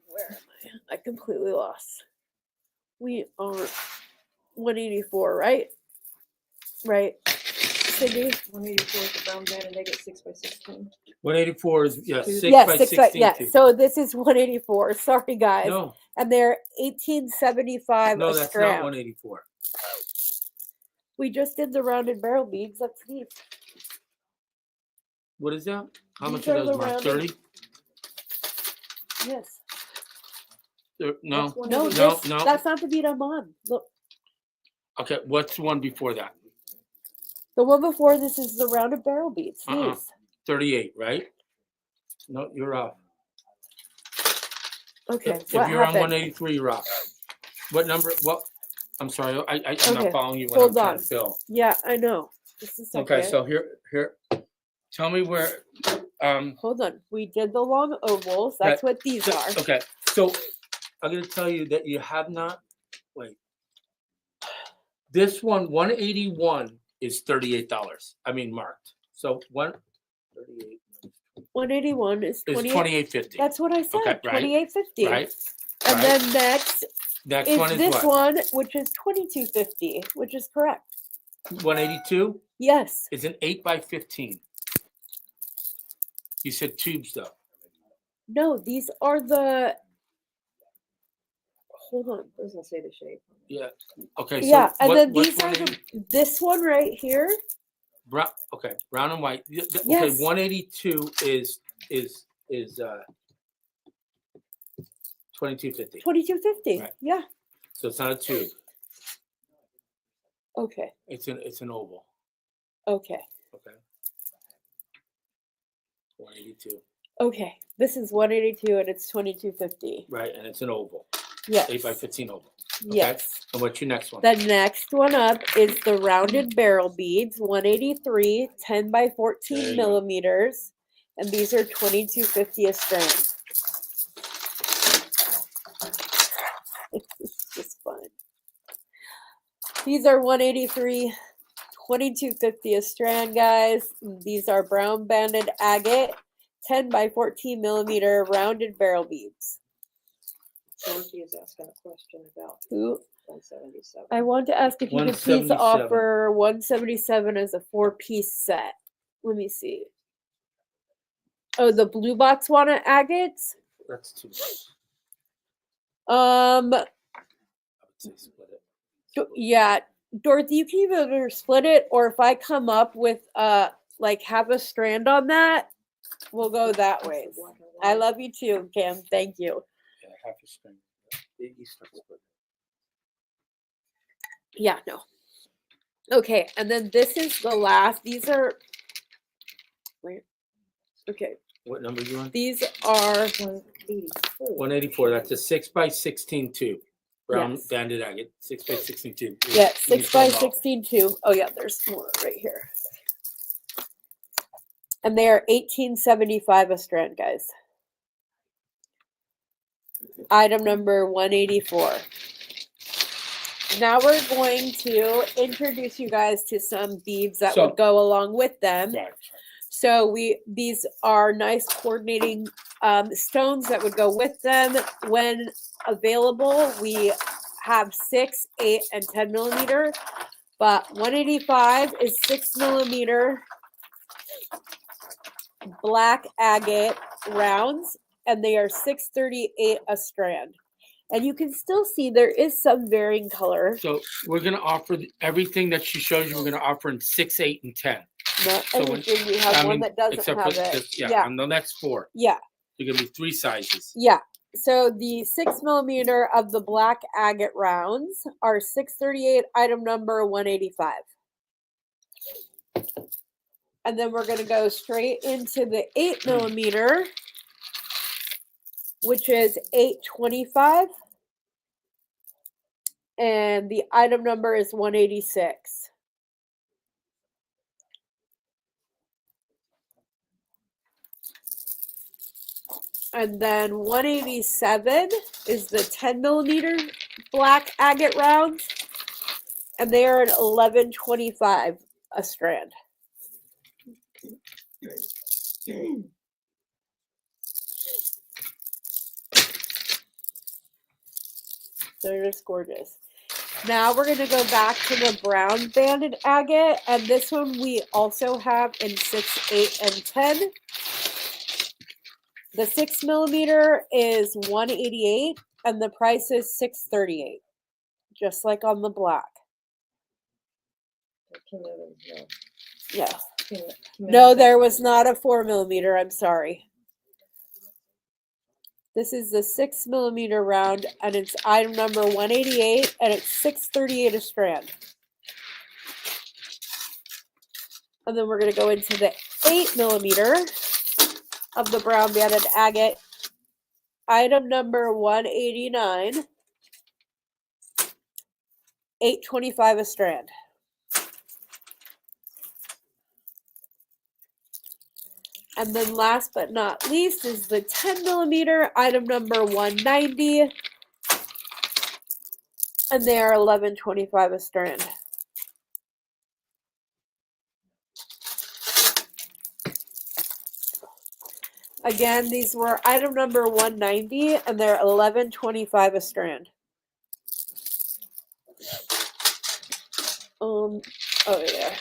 Where am I? I completely lost. We are 184, right? Right. Cindy? 184 is the brown band and agate 6x16. 184 is, yeah, Two. 6 Yes, by 6 16. yeah. too. So this is 184. Sorry, guys. No, And they're 1875 no, a that's strand. not 184. We just did the rounded barrel beads. That's these. What is that? How much These are are those, the Mark? rounded- 30? Yes. No. That's one No, of No, this, no. that's not the bead I'm on. Look, Okay, what's the one before that? the one before this is the rounded barrel beads. Uh-uh. These. 38, right? No, you're off. Okay. If what you're on happened? 183, you're off. What number? What? I'm sorry, I'm Okay, not following you when hold I'm trying on. to fill. Yeah, I know. Just a second. Okay, so here. Tell me where. Hold on. We did the long ovals. That's what these are. Okay, so I'm going to tell you that you have not. Wait. This one, 181 is $38. I mean marked. So 138 181 is is 28. 28.50. That's what I said. Okay, right. 28.50. Right. And right. then next Next is one is this what? one, which is 22.50, which is correct. 182 Yes. is an 8 by 15. You said tubes though. No, these are the. Hold on. It doesn't say the shape. Yeah. Okay. So Yeah, and what, then what's these are the. 180? This one right here. Brown. Okay, brown and white. Okay, Yes. 182 is 22.50. 22.50. Right. Yeah. So it's not a tube. Okay. It's an oval. Okay. Okay. 182. Okay. This is 182 and it's 22.50. Right, and it's an oval. Yes. 8 by 15 oval. Okay. Yes. And what's your next one? The next one up is the rounded barrel beads, 183, 10 by There 14 you go. millimeters, and these are 22.50 a strand. It's just fun. These are 183, 22.50 a strand, guys. These are brown banded agate, 10 by 14 millimeter rounded barrel beads. Dorothy is asking a question about Who? 177. I want to ask if you could please 177. offer 177 as a 4-piece set. Let me see. Oh, the blue box want agates? That's too much. Um, I would say split it. yeah, Dorothy, you can either split it, or if I come up with like half a strand on that, we'll go that That's way. the black and I white. love you too, Kim. Thank you. Yeah, half a string. You start splitting. Yeah, no. Okay, and then this is the last. These are. Wait. Okay, What number are you on? these are. 184. 184. That's a 6 by 16 tube. Brown Yes. banded agate. 6 by 16 tube. Yeah, You 6 by fill 'em out. 16 too. Oh yeah, there's more right here. And they are 1875 a strand, guys. Item number 184. Now we're going to introduce you guys to some beads that So- would go along with them. Right. So these are nice coordinating stones that would go with them when available. We have 6, 8, and 10 millimeter, but 185 is 6 millimeter black agate rounds, and they are 638 a strand. And you can still see there is some varying color. So we're going to offer everything that she shows you. We're going to offer in 6, 8, and 10. Not So when- anything. We have I one mean, that doesn't except have for it. this, Yeah. and the next 4. Yeah. They're going to be 3 sizes. Yeah. So the 6 millimeter of the black agate rounds are 638, item number 185. And then we're going to go straight into the 8 millimeter, which is 825. And the item number is 186. And then 187 is the 10 millimeter black agate rounds. And they are at 1125 a strand. They're just gorgeous. Now we're going to go back to the brown banded agate, and this one we also have in 6, 8, and 10. The 6mm is $188, and the price is $638, just like on the black. No. Yeah. Kim- No, there was not a 4mm. I'm sorry. This is the 6mm round, and it's item number 188, and it's $638 a strand. And then we're going to go into the 8mm of the brown banded agate. Item number 189, $825 a strand. And then last but not least is the 10mm, item number 190, and they are $11.25 a strand. Again, these were item number 190, and they're $11.25 a strand. Oh yeah.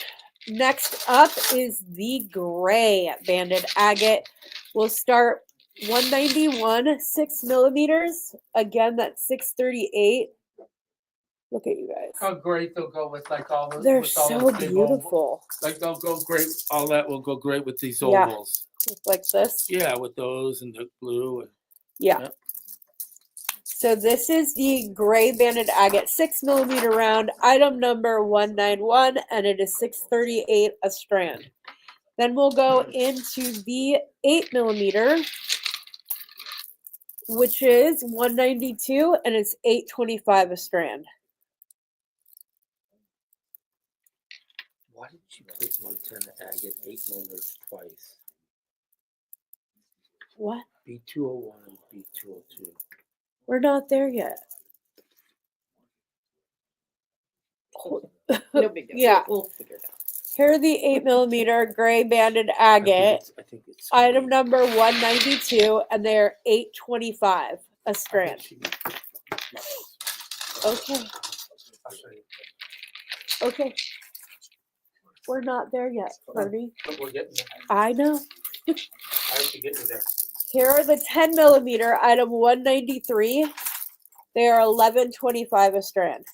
Next up is the gray banded agate. We'll start 191, 6mm. Again, that's $638. Look at you guys. How great they'll go with like all those. They're with all so those big oval- beautiful. Like they'll go great. All that will go great with these Yeah. ovals. Like this. Yeah, with those and the blue. And, Yeah. Yep. So this is the gray banded agate 6mm round, item number 191, and it is $638 a strand. Then we'll go into the 8mm, which is $192, and it's $825 a strand. Why did you put Montana agate 8mm twice? What? B201 and B202. We're not there yet. No big deal. Yeah. We'll figure it out. Here are the 8mm gray banded agate, I think it's item number 192, and they're $825 a strand. Okay. I'll show you. Okay. We're not there yet, Bernie. But we're getting there. I know. I have to get you there. Here are the 10mm, item 193. They are $11.25 a strand.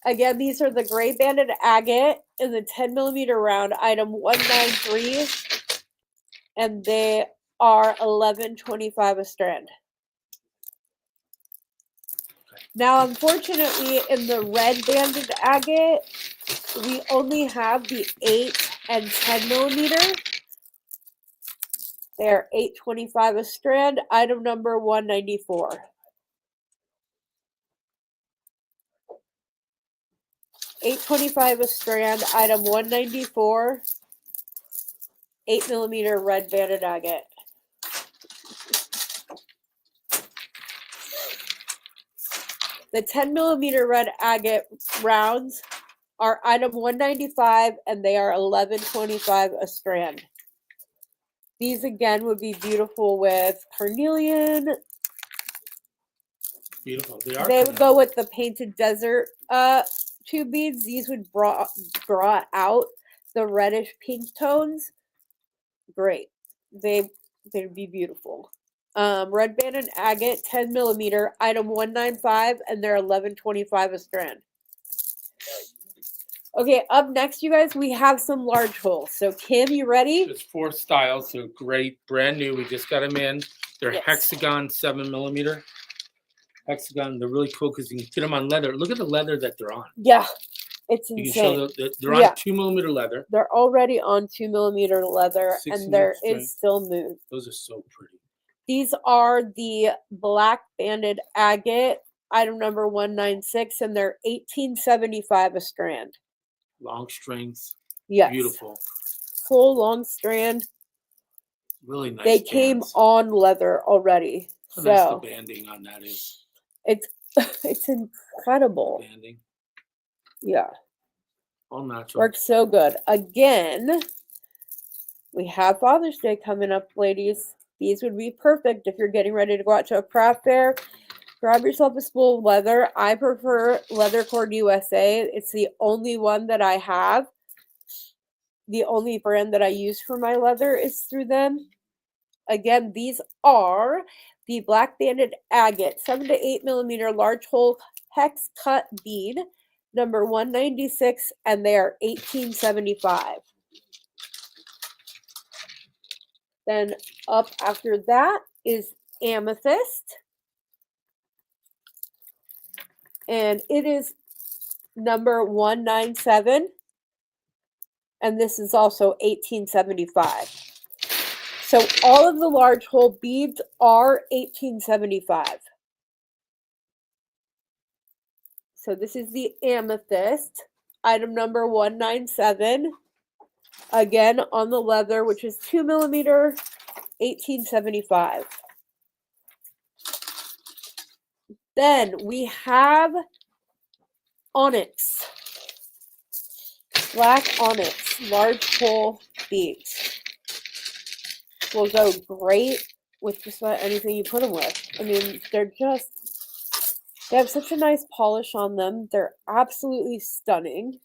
Again, these are the gray banded agate in the 10mm round, item 193, and they are $11.25 a strand. Now, unfortunately, in the red banded agate, we only have the 8 and 10mm. They are $8.25 a strand, item number 194. $8.25 a strand, item 194, 8mm red banded agate. The 10mm red agate rounds are item 195, and they are $11.25 a strand. These again would be beautiful with carnelian. Beautiful. They are. They would go with the painted desert tube beads. These would draw out the reddish pink tones. Great. They'd be beautiful. Red banded agate 10mm, item 195, and they're $11.25 a strand. Okay, up next, you guys, we have some large holes. So Kim, you ready? There's 4 styles. They're great, brand new. We just got them in. They're Yes. hexagon 7mm. Hexagon. They're really cool because you can get them on leather. Look at the leather that they're on. Yeah, it's You can insane. show they're Yeah. on 2mm leather. They're already on 2mm leather, 6 and there strength. is still move. Those are so pretty. These are the black banded agate, item number 196, and they're $18.75 a strand. Long strings. Yes. Beautiful. Full long strand. Really nice. They came bands. on leather already. How nice the So banding on that is. it's incredible. Banding. Yeah. All natural. Works so good. Again, we have Father's Day coming up, ladies. These would be perfect if you're getting ready to go out to a craft fair. Grab yourself a spool of leather. I prefer Leather Cord USA. It's the only one that I have. The only brand that I use for my leather is through them. Again, these are the Black Banded Agate 7 to 8 millimeter large hole hex cut bead, number 196, and they are $18.75. Then up after that is amethyst, and it is number 197, and this is also $18.75. So all of the large hole beads are $18.75. So this is the amethyst, item number 197. Again on the leather, which is 2 millimeter, $18.75. Then we have onyx, black onyx, large hole beads. Will go great with just about anything you put them with. I mean, they have such a nice polish on them. They're absolutely stunning.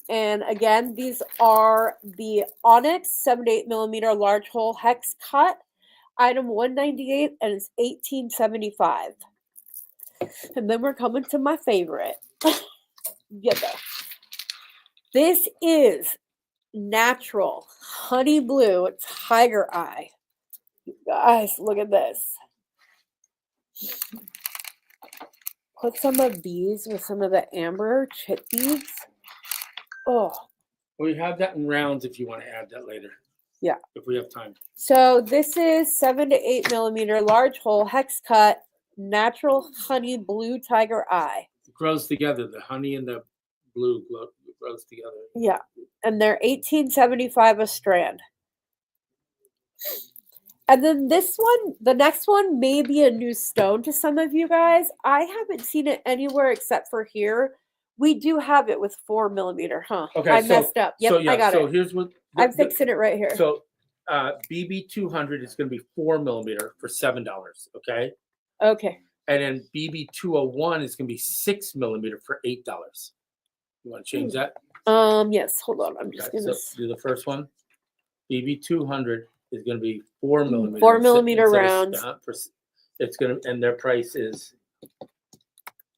And again, these are the onyx 7 to 8 millimeter large hole hex cut, item 198, and it's $18.75. And then we're coming to my favorite. Yeah, this is natural honey blue tiger eye. You guys, look at this. Put some of these with some of the amber chip beads. Oh, We have that in rounds if you want to add that later. Yeah. If we have time. so this is 7 to 8 millimeter large hole hex cut natural honey blue tiger eye. It grows together. The honey and the blue grows together. Yeah, and they're $18.75 a strand. And then this one, the next one may be a new stone to some of you guys. I haven't seen it anywhere except for here. We do have it with 4 millimeter, huh? Okay, I so- messed up. Yep, So yeah, I got so it. here's what I'm fixing it right here. So BB 200 is going to be 4 millimeter for $7. Okay, Okay. and then BB 201 is going to be 6 millimeter for $8. You want to change that? Yes, hold on. I'm just Okay, gonna so do the first one. BB 200 is going to be 4 millimeter. 4 millimeter rounds. It's going to, and their price is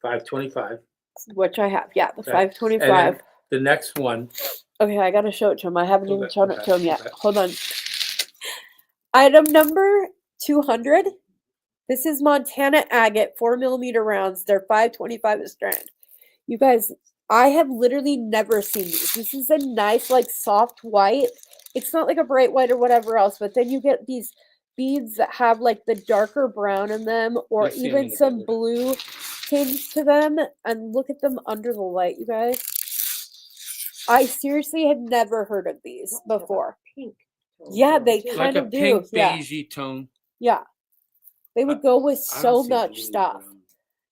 $5.25. Which I have. Yeah, the Okay. 525. The next one. Okay, I gotta show it to him. I haven't even Okay, shown it okay, to him yet. okay. Hold on. Item number 200. This is Montana Agate 4 millimeter rounds. They're $5.25 a strand. You guys, I have literally never seen these. This is a nice, like, soft white. It's not like a bright white or whatever else, but then you get these beads that have like the darker brown in them, or You'll see 'em even in a some bit. blue tinge to them. And look at them under the light, you guys. I seriously had never heard of these Lots of before. Pink. tone Yeah, to they them, too. Like a kinda do, pink yeah. beigey tone. Yeah. They would go with I so don't see much blue, stuff. brown,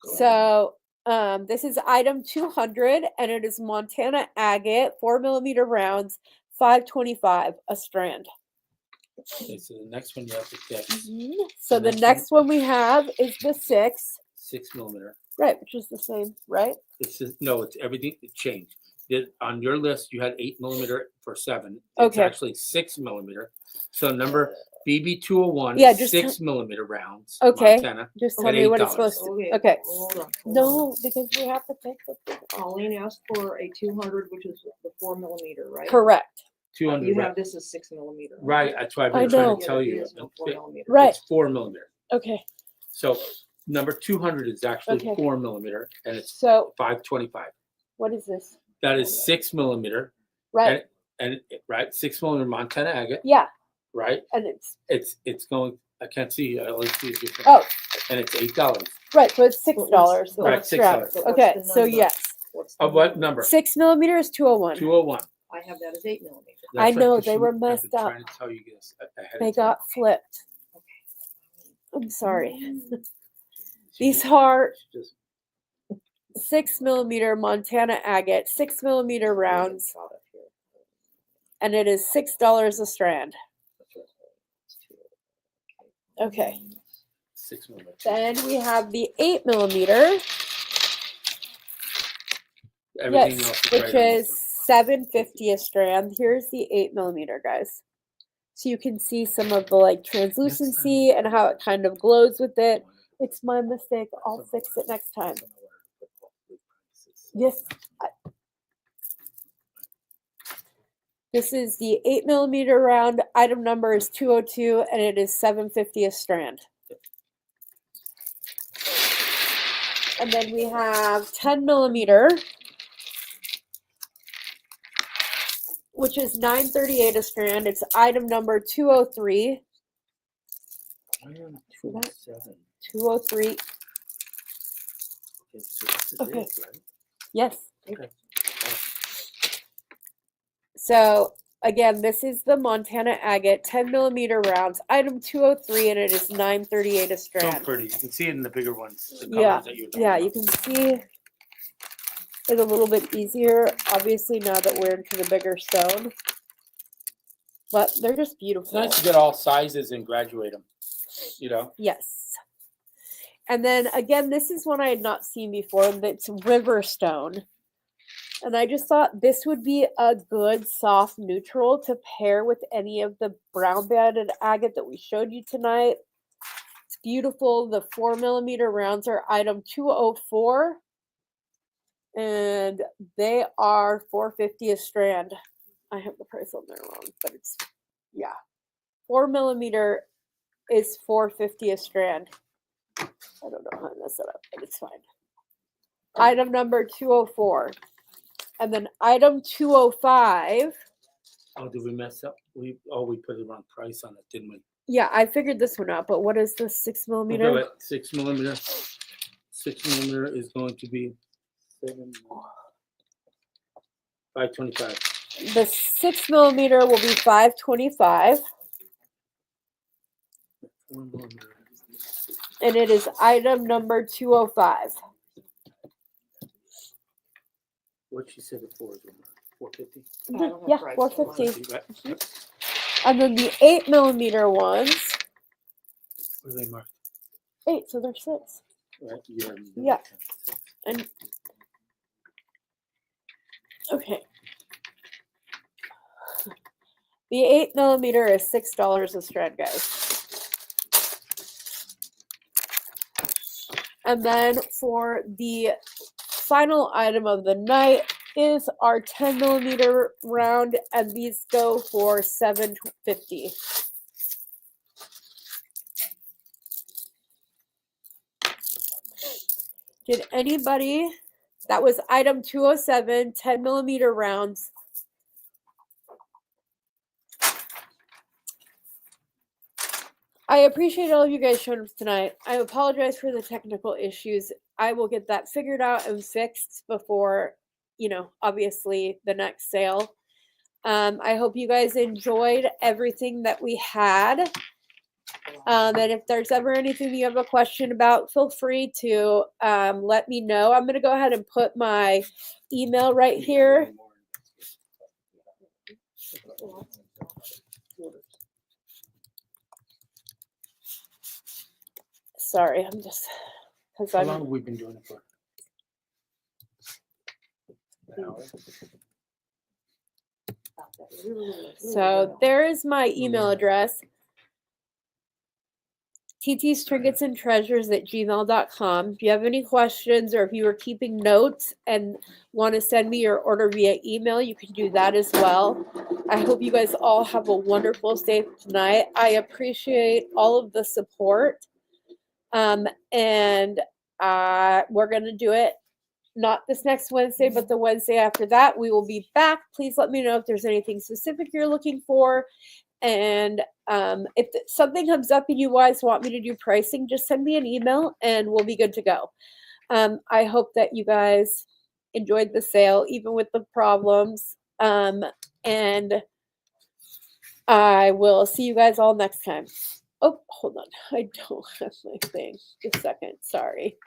gold. So this is item 200, and it is Montana Agate 4 millimeter rounds, $5.25 a strand. Okay, so the next one you have to fix So And the that's next one we have is the 6, 6 millimeter. right, which is the same, right? It's just, no, it's everything. It changed. On your list, you had 8 millimeter for 7. It's Okay. actually 6 millimeter. So number BB 201 Yeah, is just 6 millimeter rounds. Okay. Montana. Just tell At me what it's $8. supposed to. Okay. Okay. Hold on. No, because we have to pick the thing. Pauline asked for a 200, which is the 4 millimeter, right? Correct. 200. You right. have this as 6 millimeter. Right. That's why I've I been trying know. to tell It you. is no 4 millimeter. Right. It's 4 millimeter. Okay. So number 200 is actually Okay. 4 millimeter, and it's So $5.25. what is this? That is 6 millimeter. Right. And right, 6 millimeter Montana agate, Yeah. right? And It's going. I can't see. I only see different. oh, And it's $8. right. So it's But $6. Right, a strap. $6. But what's Okay. the So number? yes, What's the Of what number? 6 millimeter is 201. 201. I have that as 8 millimeter. I That's right, know, 'cause they were I've been messed up. Trying to tell you this ahead They of time. got flipped. I'm sorry. She These just- are she just- 6 millimeter Montana Agate, 6 millimeter rounds, and it is $6 a strand. That's right. Okay. 6 millimeter. Then we have the 8mm. Everything Yes, else is which right on this is $7.50 a strand. Here's the 8mm, guys. So you can see some of the like translucency and how it kind of glows with it. It's my mistake. I'll fix it next time. Yes. This is the 8mm round. Item number is 202 and it is $7.50 a strand. And then we have 10mm, which is $9.38 a strand. It's item number 203. one. I am See that? 207. 203. Okay, so this is Okay. it, right? Yes. Okay. So again, this is the Montana Agate 10mm rounds, item 203, and it is $9.38 a So strand. pretty. You can see it in the bigger ones. The Yeah, colors that you're talking yeah, about. you can see it a little bit easier, obviously, now that we're into the bigger stone. But they're just It's beautiful. nice to get all sizes and graduate them. You know? Yes. And then again, this is one I had not seen before. That's river stone. And I just thought this would be a good soft neutral to pair with any of the brown banded agate that we showed you tonight. It's beautiful. The 4mm rounds are item 204. And they are $4.50 a strand. I have the price on there wrong, but it's, yeah. 4mm is $4.50 a strand. I don't know how to mess it up, but it's fine. Item number 204. And then item 205. Oh, did we mess up? We put the wrong price on it, didn't we? Yeah, I figured this one out, but what is the 6mm? Okay, wait, 6 millimeter. 6 millimeter is going to be 525. The 6mm will be $5.25. 4 millimeter. And it is item number 205. What she said before is 450. I don't have Yeah, price. 450. Right? Yep. And then the 8mm ones. What are they marked? 8, so they're 6. Right? Yeah. And okay. The 8mm is $6 a strand, guys. And then for the final item of the night is our 10mm round, and these go for $7.50. Did anybody? That was item 207, 10mm rounds. I appreciate all of you guys showing up tonight. I apologize for the technical issues. I will get that figured out and fixed before, obviously the next sale. I hope you guys enjoyed everything that we had. And if there's ever anything you have a question about, feel free to let me know. I'm going to go ahead and put my email right here. Sorry, I'm just because How long have we been doing it for? An hour? So there is my email address. TT's Trinkets and Treasures at gmail.com. If you have any questions or if you are keeping notes and want to send me your order via email, you can do that as well. I hope you guys all have a wonderful stay tonight. I appreciate all of the support. And we're going to do it not this next Wednesday, but the Wednesday after that. We will be back. Please let me know if there's anything specific you're looking for. And if something comes up and you guys want me to do pricing, just send me an email and we'll be good to go. I hope that you guys enjoyed the sale, even with the problems. And I will see you guys all next time. Oh, hold on. I don't have my thing. Just a second. Sorry.